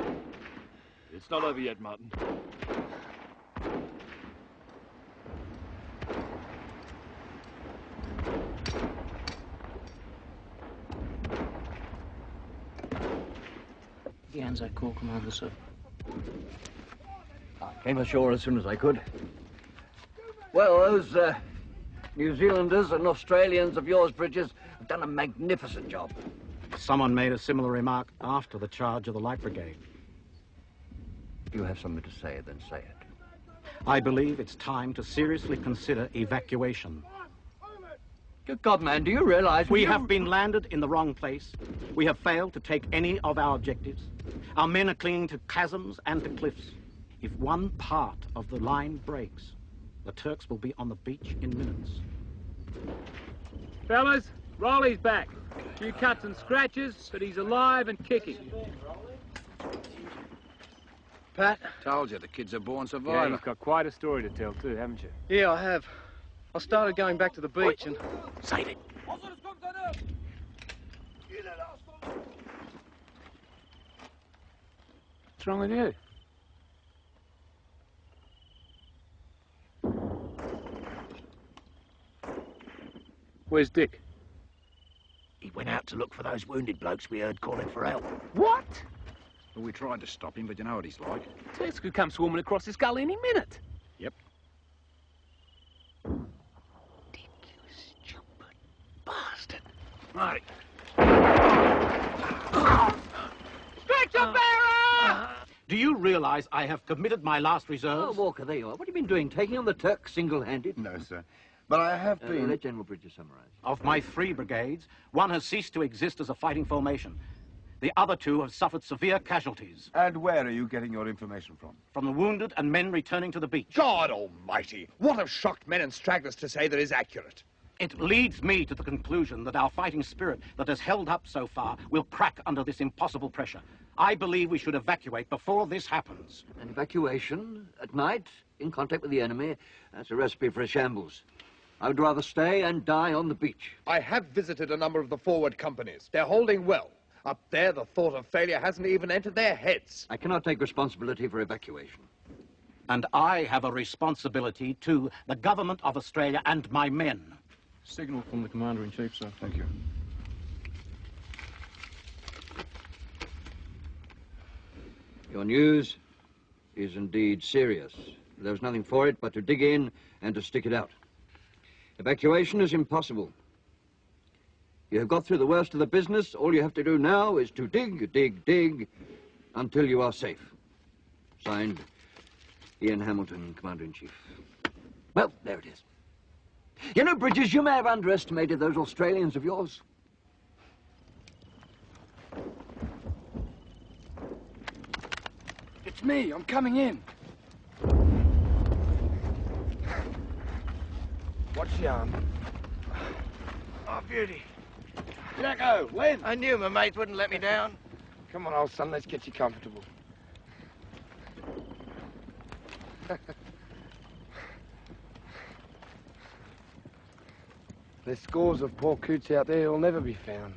It's not over yet, Martin. The Anzac Corps Commander, sir. I came ashore as soon as I could. Well, those New Zealanders and Australians of yours, Bridges, have done a magnificent job. Someone made a similar remark after the charge of the Light Brigade. If you have something to say, then say it. I believe it's time to seriously consider evacuation. Good God, man, do you realize... We have been landed in the wrong place. We have failed to take any of our objectives. Our men are clinging to chasms and to cliffs. If one part of the line breaks, the Turks will be on the beach in minutes. Fellas, Rolly's back. A few cuts and scratches, but he's alive and kicking. Pat? Told you, the kid's a born survivor. Yeah, you've got quite a story to tell too, haven't you? Yeah, I have. I started going back to the beach and... Say it. What's wrong with you? Where's Dick? He went out to look for those wounded blokes we heard calling for help. What? Well, we tried to stop him, but you know what he's like. Turks could come swarming across this gully any minute. Yep. Bastard. Right. Stretcher bearer! Do you realize I have committed my last reserves? Oh, Walker, there you are. What have you been doing? Taking on the Turks single-handed? No, sir. But I have been... Let General Bridges summarise. Of my 3 brigades, one has ceased to exist as a fighting formation. The other 2 have suffered severe casualties. And where are you getting your information from? From the wounded and men returning to the beach. God almighty! What have shocked men and stragglers to say that is accurate? It leads me to the conclusion that our fighting spirit that has held up so far will crack under this impossible pressure. I believe we should evacuate before this happens. An evacuation at night, in contact with the enemy, that's a recipe for a shambles. I would rather stay and die on the beach. I have visited a number of the forward companies. They're holding well. Up there, the thought of failure hasn't even entered their heads. I cannot take responsibility for evacuation. And I have a responsibility to the government of Australia and my men. Signal from the Commander-in-Chief, sir. Thank you. Your news is indeed serious. There's nothing for it but to dig in and to stick it out. Evacuation is impossible. You have got through the worst of the business. All you have to do now is to dig, dig, dig until you are safe. Signed, Ian Hamilton, Commander-in-Chief. Well, there it is. You know, Bridges, you may have underestimated those Australians of yours. It's me. I'm coming in. What's your arm? Oh, beauty. Jacko, Len! I knew my mates wouldn't let me down. Come on, old son, let's get you comfortable. There's scores of poor coots out there who'll never be found.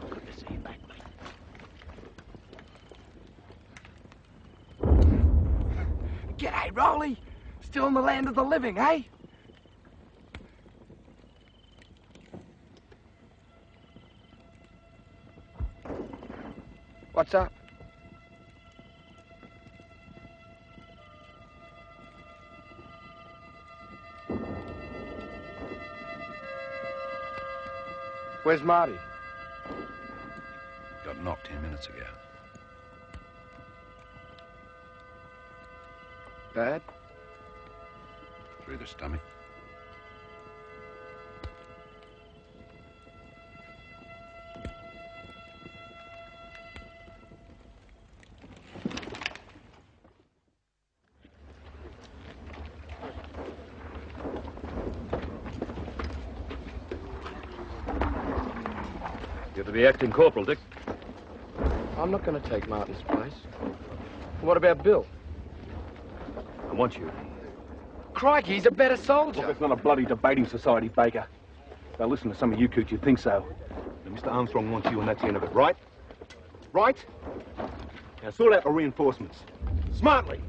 Good to see you back, mate. G'day, Rolly. Still in the land of the living, eh? What's up? Where's Marty? Got knocked 10 minutes ago. Bad? Through the stomach. You're to be acting corporal, Dick. I'm not going to take Martin's place. What about Bill? I want you. Crikey, he's a better soldier. Look, it's not a bloody debating society, Baker. Now listen to some of you coots, you think so. Now, Mr. Armstrong wants you and that's the end of it, right? Right? Now sort out the reinforcements. Smartly.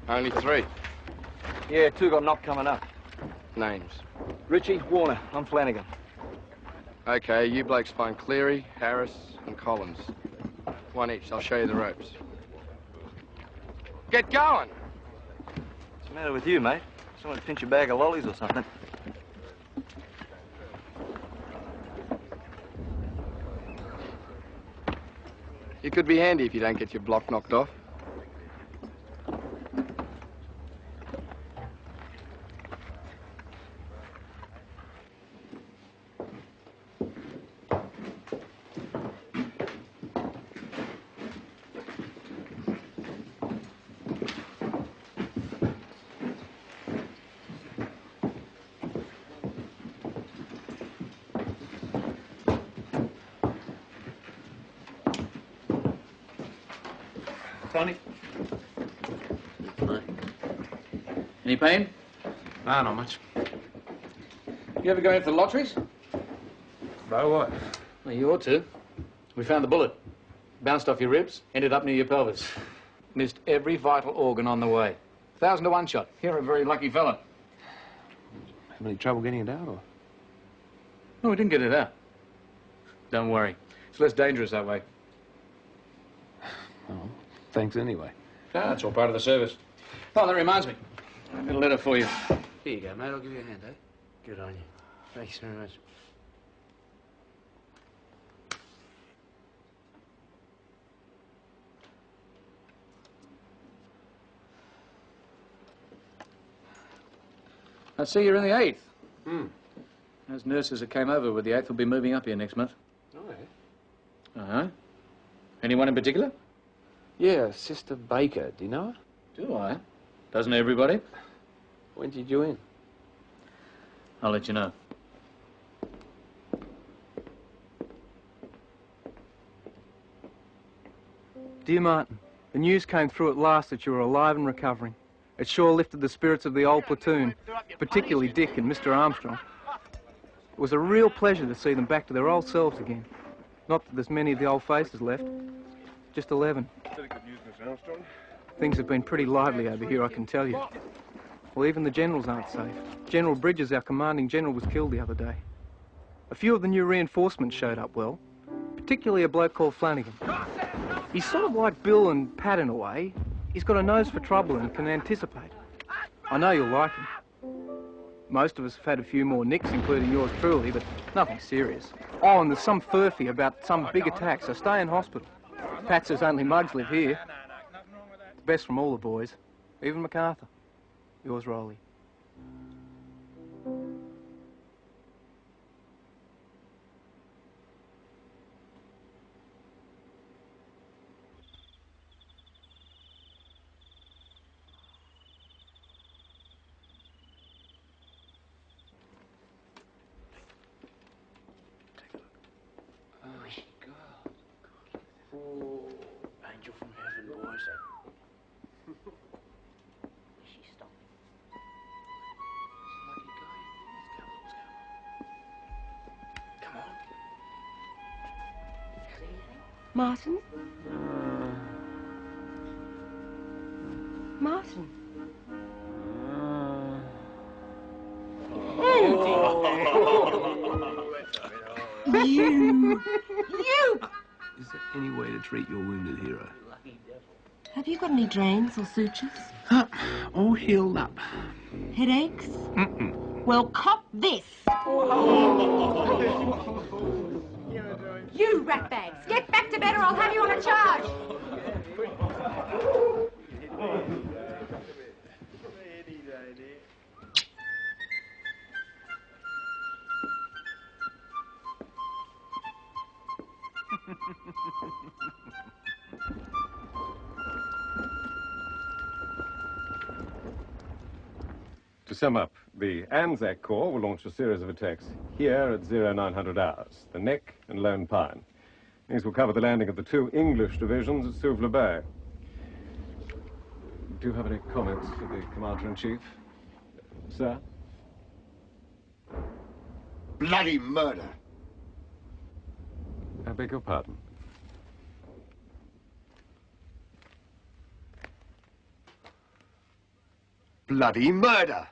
Only 3. Yeah, 2 got knocked coming up. Names? Richie, Warner, I'm Flanagan. Okay, you blokes find Cleary, Harris, and Collins. 1 each. I'll show you the ropes. Get going! What's the matter with you, mate? Someone pinch a bag of lollies or something. It could be handy if you don't get your block knocked off. Tony? Any pain? No, not much. You ever go in for the lotteries? No, what? Well, you ought to. We found the bullet. Bounced off your ribs, ended up near your pelvis. Missed every vital organ on the way. 1,000 to 1 shot. You're a very lucky fella. Have any trouble getting it out, or? No, we didn't get it out. Don't worry. It's less dangerous that way. Oh, thanks anyway. Ah, it's all part of the service. Oh, that reminds me. I've got a letter for you. Here you go, mate. I'll give you a hand, eh? Good on you. Thanks very much. I see you're in the 8th. Hmm. Those nurses that came over with the 8th will be moving up here next month. Oh, yeah? Uh-huh. Anyone in particular? Yeah, Sister Baker. Do you know her? Do I? Doesn't everybody? When did you in? I'll let you know. Dear Martin, the news came through at last that you were alive and recovering. It sure lifted the spirits of the old platoon, particularly Dick and Mr. Armstrong. It was a real pleasure to see them back to their old selves again. Not that there's many of the old faces left, just 11. Very good news, Mr. Armstrong. Things have been pretty lively over here, I can tell you. Well, even the generals aren't safe. General Bridges, our commanding general, was killed the other day. A few of the new reinforcements showed up well, particularly a bloke called Flanagan. He's sort of like Bill and Pat in a way. He's got a nose for trouble and can anticipate. I know you'll like him. Most of us have had a few more nicks, including yours truly, but nothing serious. Oh, and there's some furphy about some big attack, so stay in hospital. Pat says only mugs live here. The best from all the boys, even MacArthur. Yours, Rolly. Oh, angel from heaven, boys. She stopped. Lucky guy. Let's go. Come on. See anything? Martin? Martin? You! Is there any way to treat your wounded hero? Have you got any drains or sutures? All healed up. Headaches? Mm-mm. Well, cop this! You ratbags! Get back to bed or I'll have you on a charge! To sum up, the Anzac Corps will launch a series of attacks here at 0900 hours, the Neck and Lone Pine. These will cover the landing of the 2 English divisions at Suvla Bay. Do you have any comments for the Commander-in-Chief? Sir? Bloody murder! I beg your pardon. Bloody murder!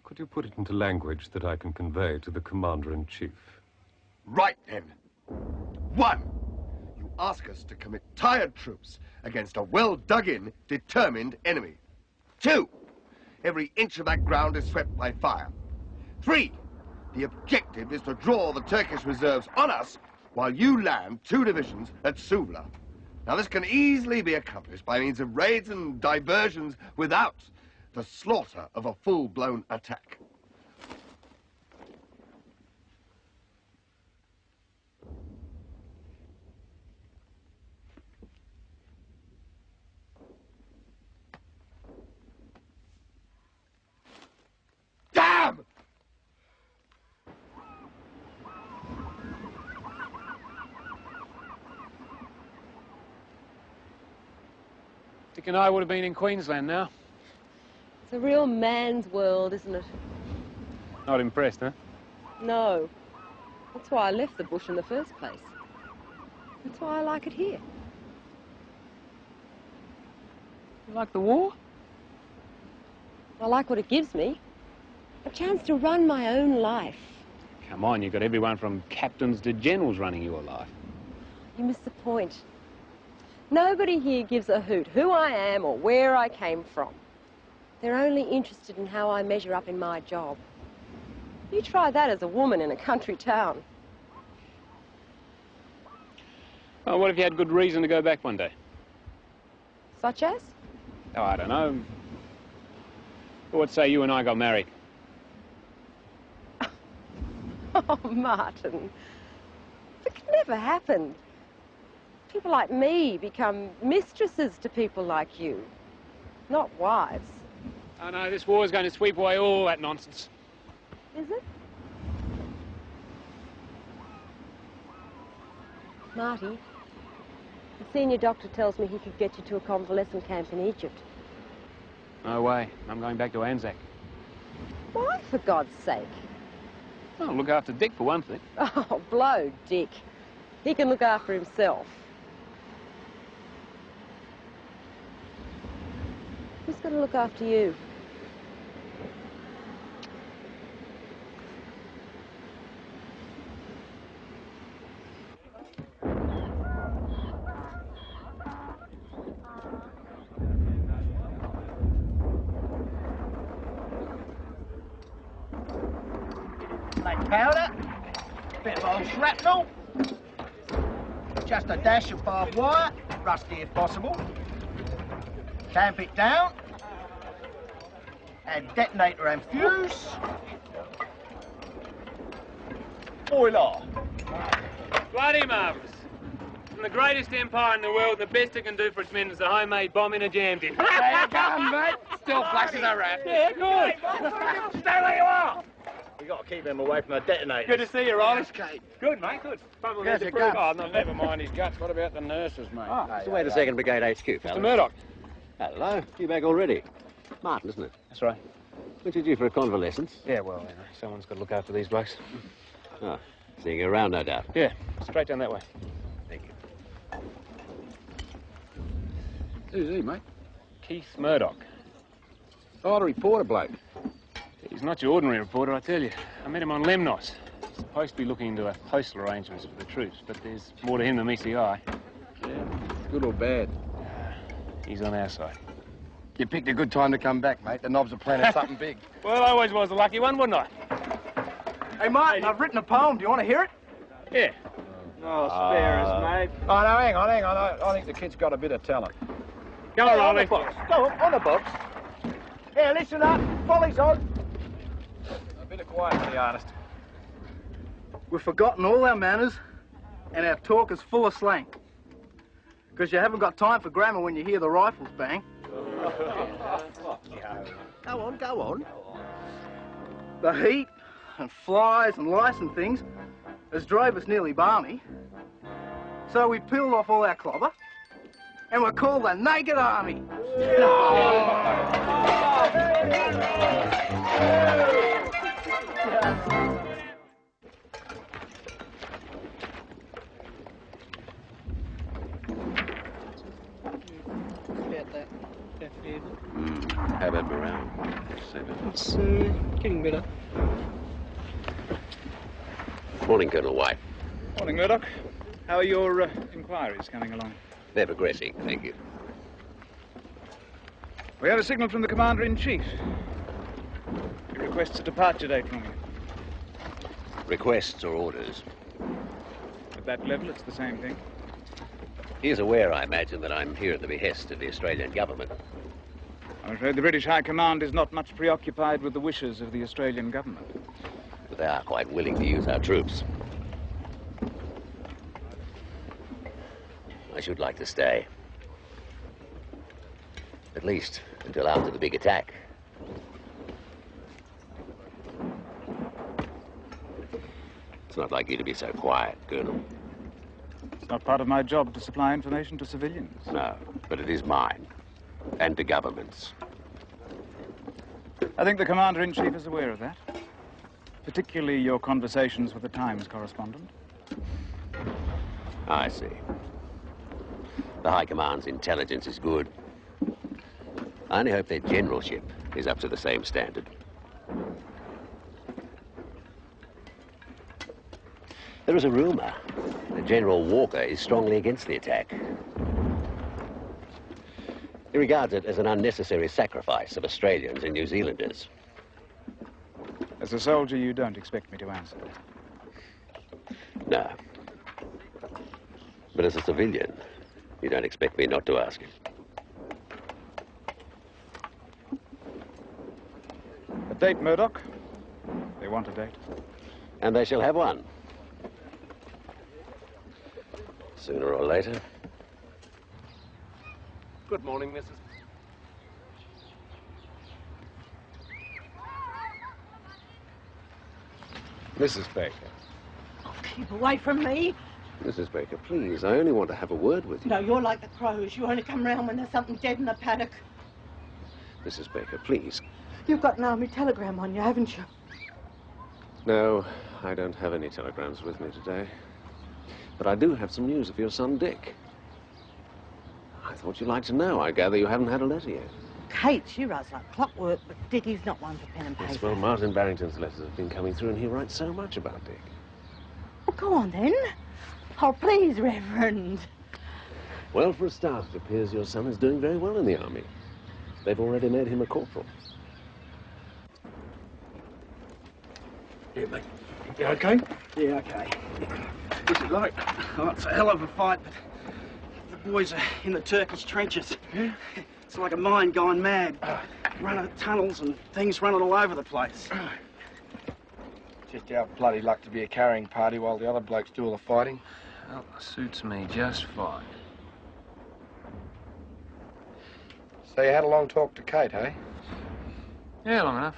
Could you put it into language that I can convey to the Commander-in-Chief? Right then. 1. You ask us to commit tired troops against a well-dug-in, determined enemy. 2. Every inch of that ground is swept by fire. 3. The objective is to draw the Turkish reserves on us while you land 2 divisions at Suvla. Now, this can easily be accomplished by means of raids and diversions without the slaughter of a full-blown attack. Damn! Dick and I would have been in Queensland now. It's a real man's world, isn't it? Not impressed, huh? No. That's why I left the bush in the first place. That's why I like it here. You like the war? I like what it gives me. A chance to run my own life. Come on, you've got everyone from captains to generals running your life. You miss the point. Nobody here gives a hoot who I am or where I came from. They're only interested in how I measure up in my job. You try that as a woman in a country town. Well, what if you had good reason to go back one day? Such as? Oh, I don't know. What say you and I got married? Oh, Martin. It could never happen. People like me become mistresses to people like you, not wives. Oh, no, this war is going to sweep away all that nonsense. Is it? Marty, the senior doctor tells me he could get you to a convalescent camp in Egypt. No way. I'm going back to Anzac. Why, for God's sake? I'll look after Dick, for one thing. Oh, blow Dick. He can look after himself. Who's going to look after you? Like powder, bit of old shrapnel, just a dash of barbed wire, rusty if possible. Tamp it down, add detonator and fuse. Boiler. Bloody marvellous. From the greatest empire in the world, the best it can do for its men is a homemade bomb in a jam tin. There you go, mate. Still flash as a rat. Yeah, good. Stay where you are. We got to keep them away from the detonators. Good to see you, Riley. Kate. Good, mate, good. Bubble How's the it proof. going? Oh, no, never mind his guts. What about the nurses, mate? So wait a second, Brigade HQ, fellas. Mr. Murdoch. Hello. You back already? Martin, isn't it? That's right. Weren't you due for a convalescence? Yeah, well, you know, someone's got to look after these blokes. Oh, seeing you around, no doubt. Yeah, straight down that way. Thank you. Who's he, mate? Keith Murdoch. Oh, the reporter bloke. He's not your ordinary reporter, I tell you. I met him on Lemnos. He's supposed to be looking into postal arrangements for the troops, but there's more to him than meets the eye. Yeah, good or bad? He's on our side. You picked a good time to come back, mate. The knobs are planning something big. Well, I always was the lucky one, wouldn't I? Hey, Martin, I've written a poem. Do you want to hear it? Yeah. Oh, spare us, mate. Oh, no, hang on. I think the kid's got a bit of talent. Go on, Riley. Go on the box. Here, listen up. Follies on. A bit of quiet for the artist. We've forgotten all our manners, and our talk is full of slang. Because you haven't got time for grammar when you hear the rifles bang. Go on. The heat and flies and lice and things has drove us nearly balmy. So we peeled off all our clobber, and we're called the Naked Army. How about morale? It's getting better. Morning, Colonel White. Morning, Murdoch. How are your inquiries coming along? They're progressing, thank you. We have a signal from the Commander-in-Chief. He requests a departure date from you. Requests or orders? A that level, it's the same thing. He is aware, I imagine, that I'm here at the behest of the Australian government. I'm afraid the British High Command is not much preoccupied with the wishes of the Australian government. But they are quite willing to use our troops. I should like to stay. At least until after the big attack. It's not like you to be so quiet, Colonel. It's not part of my job to supply information to civilians. No, but it is mine. And to governments. I think the Commander-in-Chief is aware of that. Particularly your conversations with the Times correspondent. I see. The High Command's intelligence is good. I only hope their generalship is up to the same standard. There is a rumor that General Walker is strongly against the attack. He regards it as an unnecessary sacrifice of Australians and New Zealanders. As a soldier, you don't expect me to answer. No. But as a civilian, you don't expect me not to ask him. A date, Murdoch. They want a date. And they shall have one. Sooner or later. Good morning, Mrs. Mrs. Baker. Keep away from me. Mrs. Baker, please, I only want to have a word with you. No, you're like the crows. You only come round when there's something dead in the paddock. Mrs. Baker, please. You've got an army telegram on you, haven't you? No, I don't have any telegrams with me today. But I do have some news of your son, Dick. I thought you'd like to know. I gather you haven't had a letter yet. Kate, she writes like clockwork, but Dickie's not one for pen and paper. Yes, well, Martin Barrington's letters have been coming through, and he writes so much about Dick. Well, go on, then. Oh, please, Reverend. Well, for a start, it appears your son is doing very well in the army. They've already made him a corporal. Yeah, mate. You okay? Yeah, okay. What's it like? Oh, it's a hell of a fight, but the boys are in the Turkish trenches. Yeah? It's like a mine gone mad. Running tunnels and things running all over the place. Just our bloody luck to be a carrying party while the other blokes do all the fighting. Well, suits me just fine. So you had a long talk to Kate, eh? Yeah, long enough.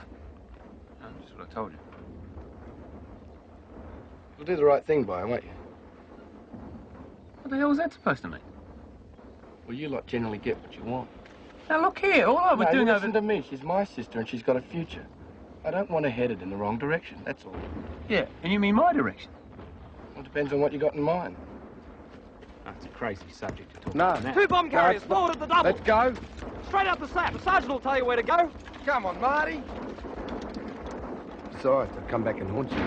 Just what I told you. You'll do the right thing by her, won't you? What the hell is that supposed to mean? Well, you lot generally get what you want. Now, look here, all I was doing over... listen to me. She's my sister and she's got a future. I don't want her headed in the wrong direction, that's all. Yeah, and you mean my direction? Well, it depends on what you got in mind. That's a crazy subject to talk No. about. Two bomb carriers, forward at the double. Let's go. Straight up the sap. The sergeant will tell you where to go. Come on, Marty. Besides, they'll come back and haunt you.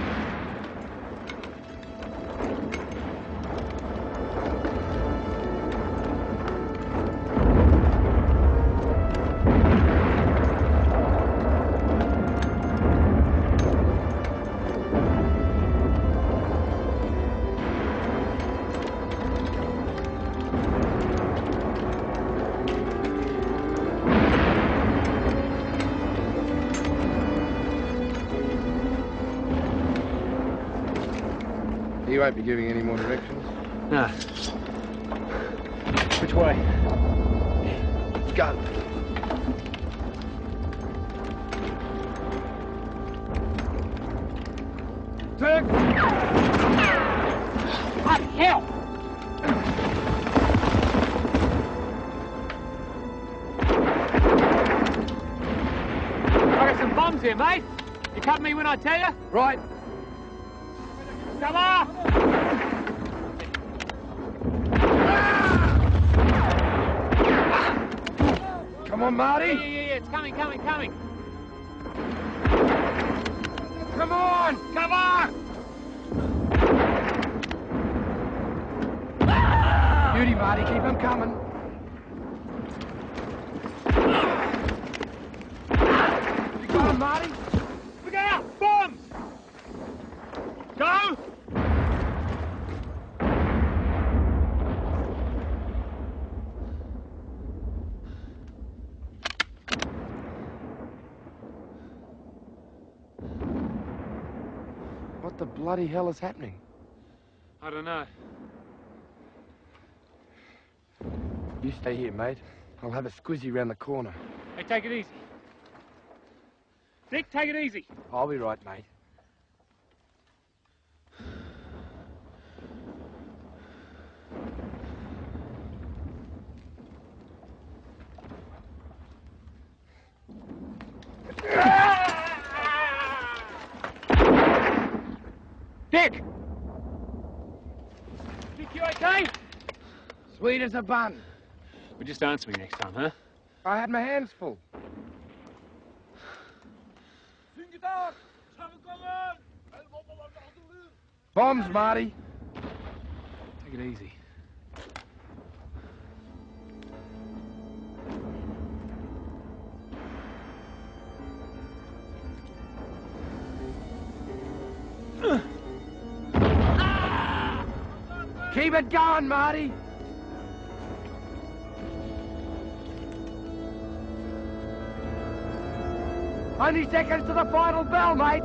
You won't be giving any more directions? No. Which way? Go. Turk! What the hell? I got some bombs here, mate. You cut me when I tell you? Right. Come on! Come on, Marty. Yeah, it's coming. Come on. Come on! Beauty, Marty. Keep them coming. You got 'em, Marty? Look out! Bombs! Go! the bloody hell is happening? I don't know. You stay here, mate. I'll have a squizzy round the corner. Hey, take it easy. Dick, take it easy. I'll be right, mate. Dick! Dick, you okay? Sweet as a bun. Well, just answer me next time, huh? I had my hands full. Bombs, Marty. Take it easy. Keep it going, Marty. Only seconds to the final bell, mate.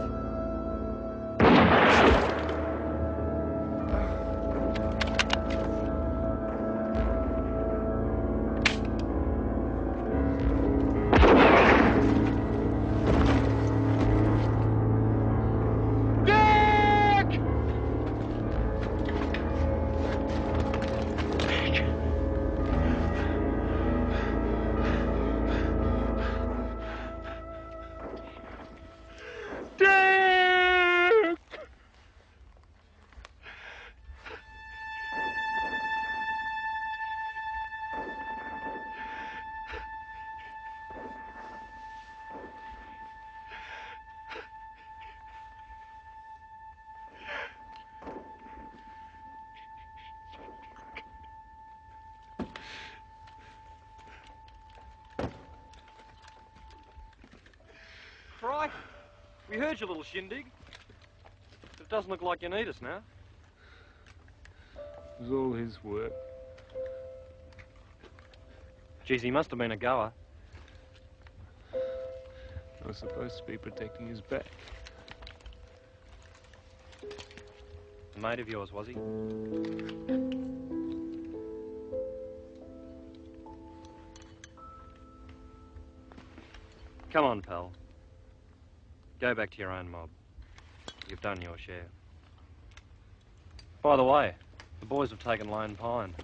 Crikey, we heard your little shindig. But it doesn't look like you need us now. It was all his work. Geez, he must have been a goer. I was supposed to be protecting his back. A mate of yours, was he? Come on, pal. Go back to your own mob. You've done your share. By the way, the boys have taken Lone Pine.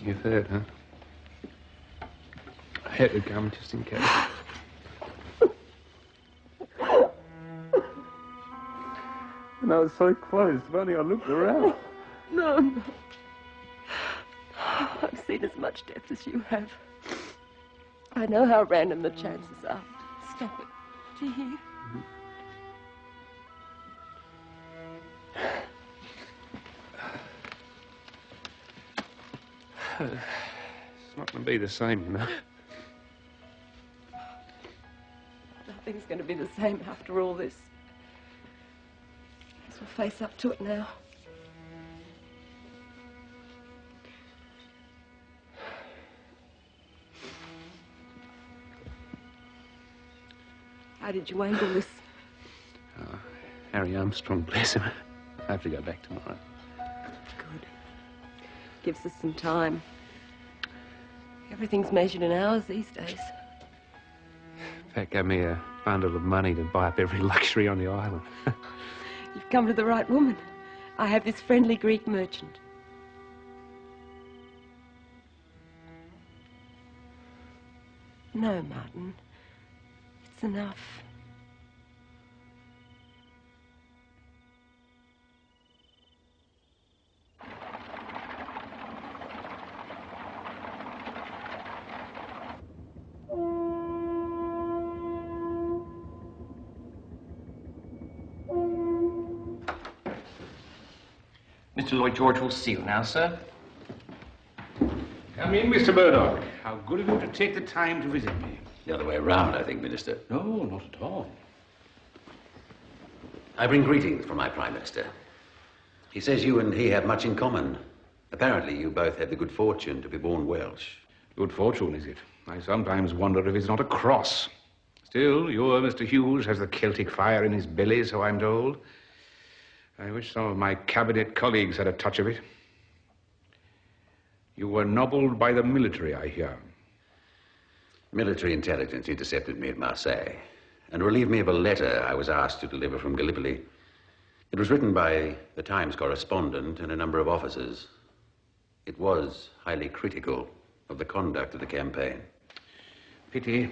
You've heard, huh? I had to come just in case. And I was so close, if only I looked around. No, no. I've seen as much death as you have. I know how random the chances are. Stop it. Do you hear? It's not going to be the same, you know. Nothing's going to be the same after all this. Guess we'll face up to it now. How did you angle this? Harry Armstrong, bless him. I have to go back tomorrow. Good. Gives us some time. Everything's measured in hours these days. In fact, gave me a bundle of money to buy up every luxury on the island. You've come to the right woman. I have this friendly Greek merchant. No, Martin. It's enough. Mr. Lloyd George will see you now, sir. Come in, Mr. Murdoch. How good of you to take the time to visit me. The other way around, I think, Minister. No, not at all. I bring greetings from my Prime Minister. He says you and he have much in common. Apparently, you both had the good fortune to be born Welsh. Good fortune, is it? I sometimes wonder if it's not a cross. Still, your Mr. Hughes has the Celtic fire in his belly, so I'm told. I wish some of my cabinet colleagues had a touch of it. You were nobbled by the military, I hear. Military intelligence intercepted me at Marseille and relieved me of a letter I was asked to deliver from Gallipoli. It was written by the Times correspondent and a number of officers. It was highly critical of the conduct of the campaign. Pity.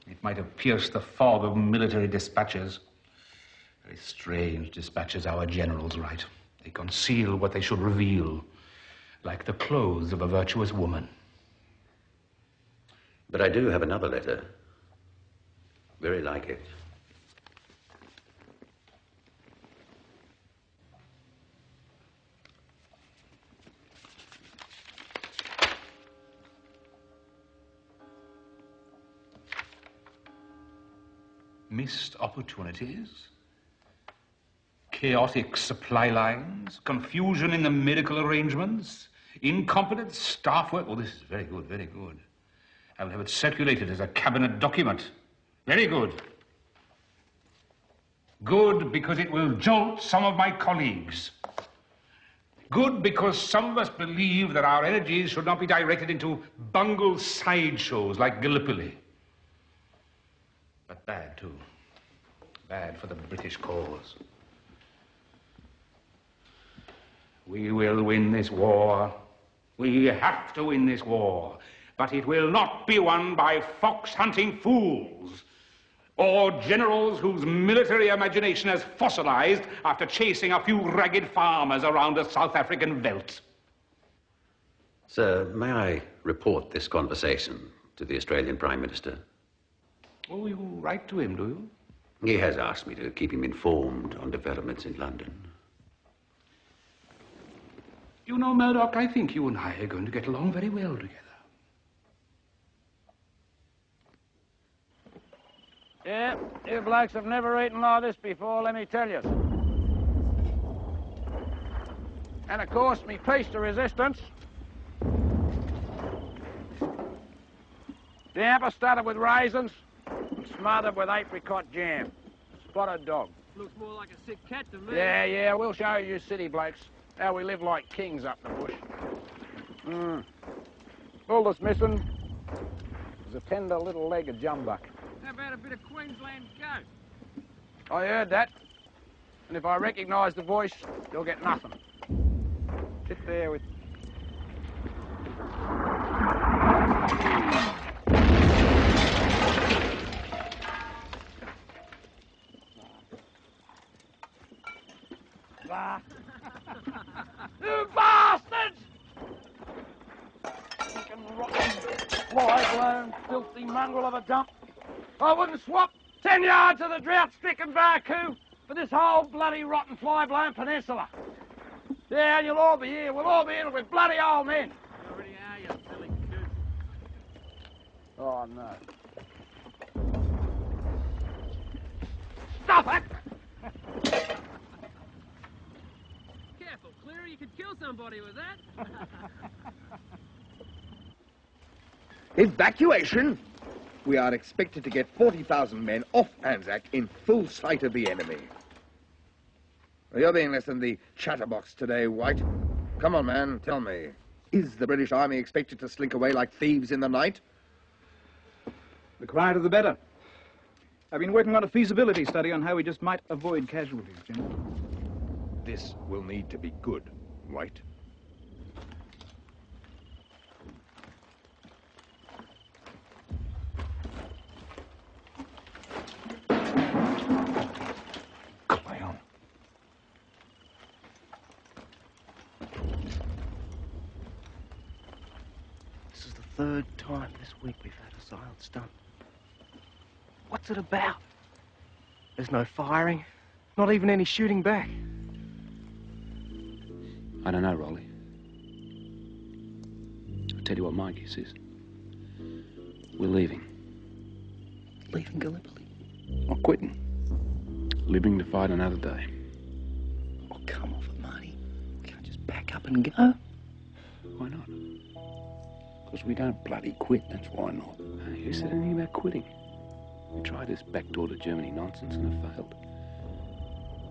It might have pierced the fog of military dispatches. Very strange dispatches our generals write. They conceal what they should reveal, like the clothes of a virtuous woman. But I do have another letter, very like it. Missed opportunities, chaotic supply lines, confusion in the medical arrangements, incompetent staff work. Oh, this is very good, very good. I will have it circulated as a cabinet document. Very good. Good because it will jolt some of my colleagues. Good because some of us believe that our energies should not be directed into bungled sideshows like Gallipoli. But bad, too. Bad for the British cause. We will win this war. We have to win this war. But it will not be won by fox-hunting fools or generals whose military imagination has fossilized after chasing a few ragged farmers around a South African veldt. Sir, may I report this conversation to the Australian Prime Minister? Oh, you write to him, do you? He has asked me to keep him informed on developments in London. You know, Murdoch, I think you and I are going to get along very well together. Yeah, you blokes have never eaten like this before, let me tell you. And of course, me piece to resistance. The hamper started with raisins and smothered with apricot jam. Spotted dog. Looks more like a sick cat to me. Yeah, we'll show you city blokes how we live like kings up the bush. All that's missing is a tender little leg of jumbuck. How about a bit of Queensland goat? I heard that. And if I recognise the voice, you'll get nothing. Sit there with... You bastards! Fucking rotten, fly-blown, filthy mongrel of a dump. I wouldn't swap 10 yards of the drought-stricken Barcoo for this whole bloody rotten fly-blown peninsula. Yeah, and you'll all be here. We'll all be in with bloody old men. You already are, you silly coot. Oh, no. Stop it! Careful, Cleary, you could kill somebody with that. Evacuation? We are expected to get 40,000 men off Anzac in full sight of the enemy. You're being less than the chatterbox today, White. Come on, man, tell me. Is the British Army expected to slink away like thieves in the night? The quieter the better. I've been working on a feasibility study on how we just might avoid casualties, General. This will need to be good, White. This is the third time this week we've had a silent stunt. What's it about? There's no firing, not even any shooting back. I don't know, Rolly. I'll tell you what my guess is. We're leaving. Leaving Gallipoli? Not quitting. Living to fight another day. Oh, come off it, Marty. We can't just pack up and go. Why not? Because we don't bloody quit, that's why not. Who said anything about quitting? We tried this backdoor to Germany nonsense and it failed.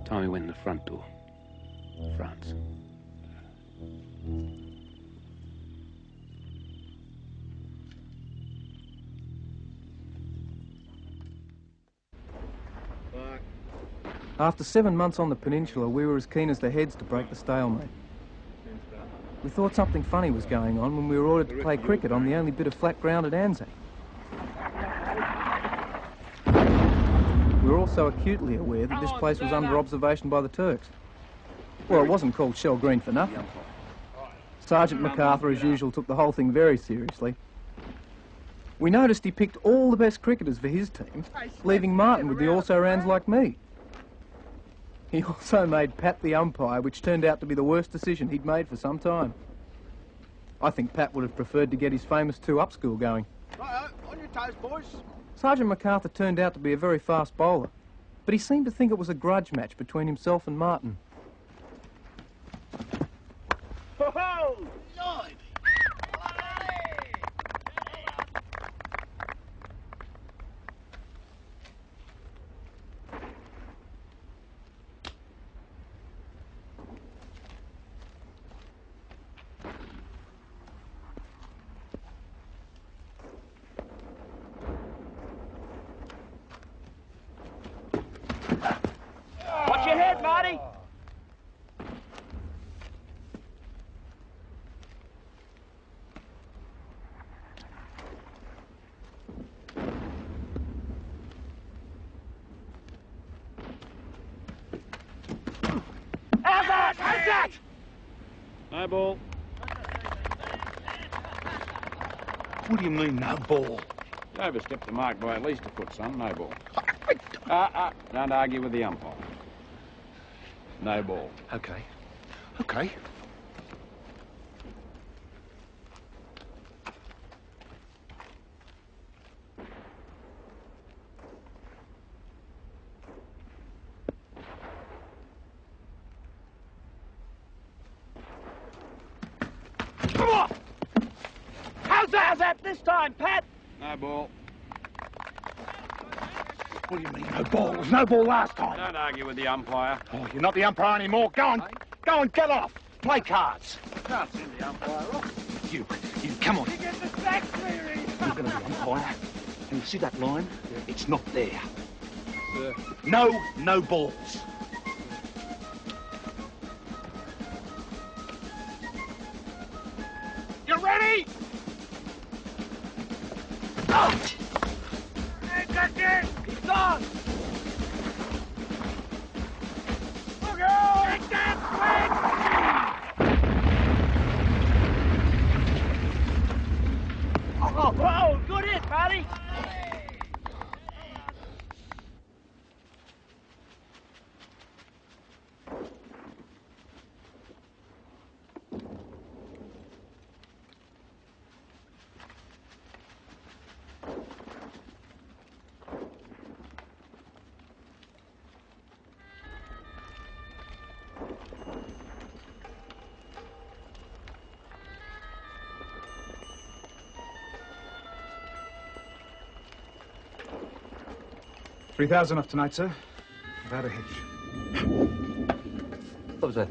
Time we went in the front door. France. After 7 months on the peninsula, we were as keen as the heads to break the stalemate. We thought something funny was going on when we were ordered to play cricket on the only bit of flat ground at Anzac. We were also acutely aware that this place was under observation by the Turks. Well, it wasn't called Shell Green for nothing. Sergeant MacArthur, as usual, took the whole thing very seriously. We noticed he picked all the best cricketers for his team, leaving Martin with the also-rans like me. He also made Pat the umpire, which turned out to be the worst decision he'd made for some time. I think Pat would have preferred to get his famous two-up school going. Righto, on your toes, boys. Sergeant MacArthur turned out to be a very fast bowler, but he seemed to think it was a grudge match between himself and Martin. Ho-ho! Lord! Watch your head, Marty! Anzac! Anzac! No ball. What do you mean, no ball? You overstepped the mark by at least a foot, son. No ball. Don't argue with the umpire. No ball. Okay. Okay. Come on! How's that this time, Pat? No ball. What do you mean, no ball? There was no ball last time. Don't argue with the umpire. Oh, you're not the umpire anymore. Go on. Go and get off. Play cards. Can't send the umpire off. You, come on. You get the sack, Cleary! You're going to be umpire. And you see that line? Yeah. It's not there. Sir. No balls. You ready? Oh! He's on! Look out! Take that swing! Oh, good hit, Patty! 3,000 off tonight, sir. Without a hitch. What was that?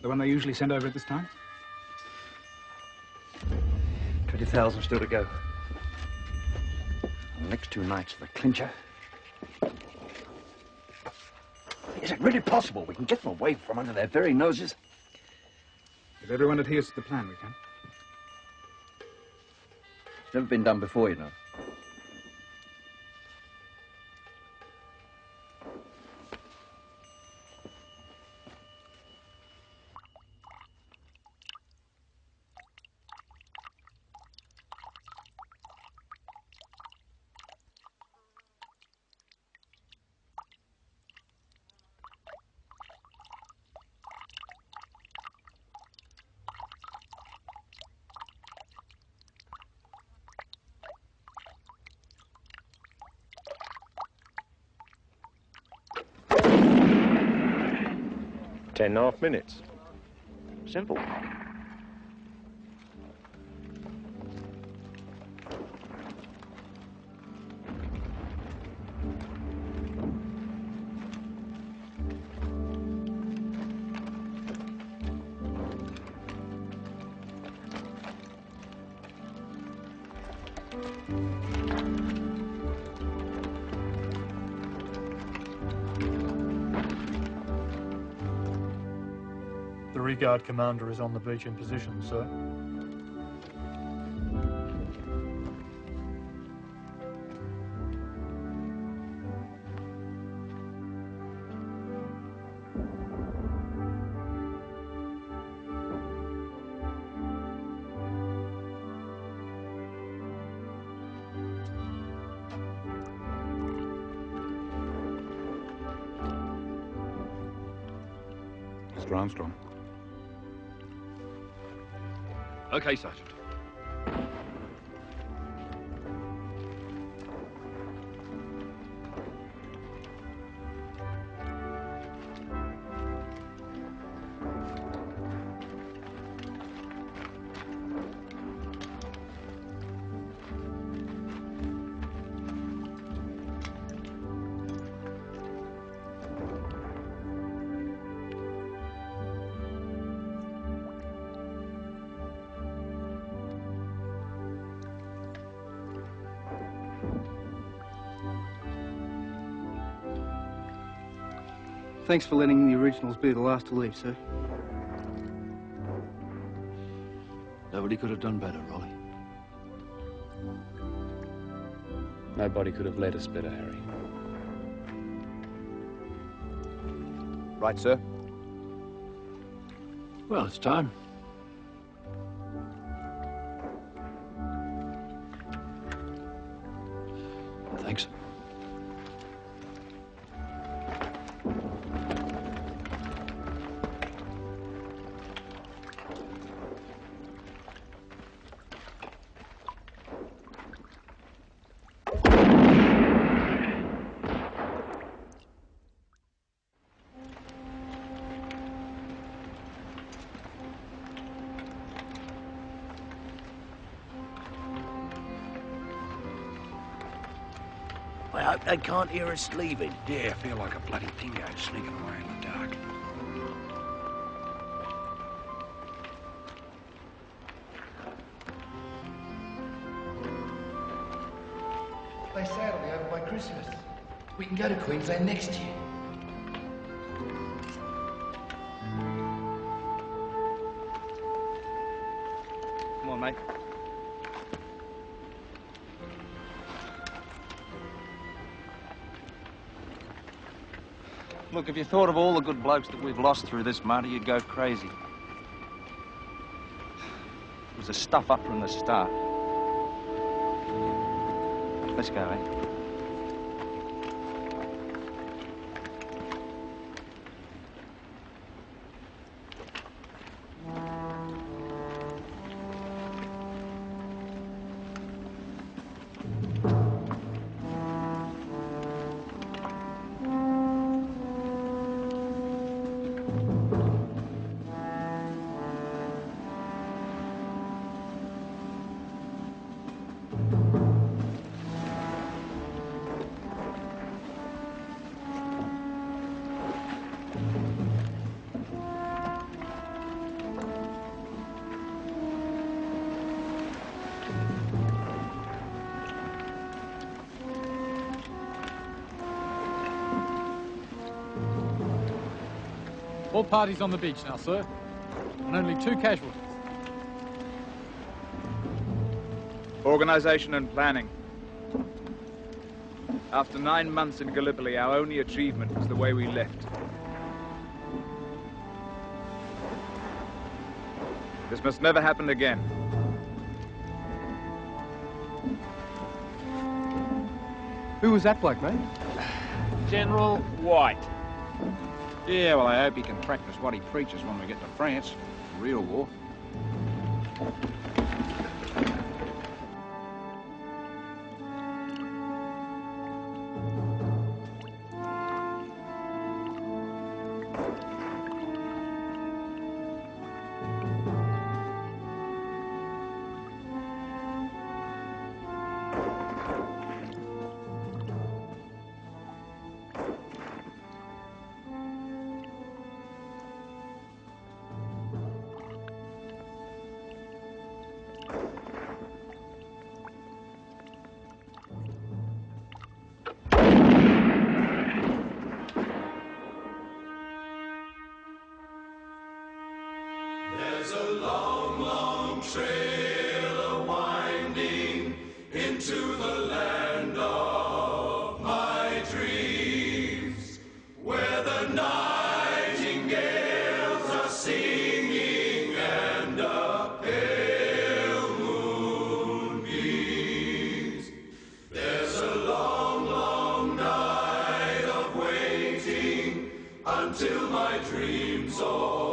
The one they usually send over at this time? 20,000 still to go. And the next 2 nights are the clincher. Is it really possible we can get them away from under their very noses? If everyone adheres to the plan, we can. It's never been done before, you know. Ten and a half minutes. Simple. The rearguard commander is on the beach in position, sir. Mr. Armstrong. Okay, Sergeant. Thanks for letting the originals be the last to leave, sir. Nobody could have done better, Rolly. Nobody could have led us better, Harry. Right, sir. Well, it's time. Thanks. I hope they can't hear us leaving. Yeah, I feel like a bloody dingo sneaking away in the dark. They say it'll be over by Christmas. We can go to Queensland next year. Come on, mate. Look, if you thought of all the good blokes that we've lost through this matter, you'd go crazy. It was a stuff up from the start. Let's go, eh? All parties on the beach now, sir. And only 2 casualties. Organisation and planning. After 9 months in Gallipoli, our only achievement was the way we left. This must never happen again. Who was that bloke, mate? General White. Yeah, well, I hope he can practice what he preaches when we get to France. Real war. There's a long, long trail winding into the land of my dreams, where the nightingales are singing and a pale moon beams. There's a long, long night of waiting until my dreams all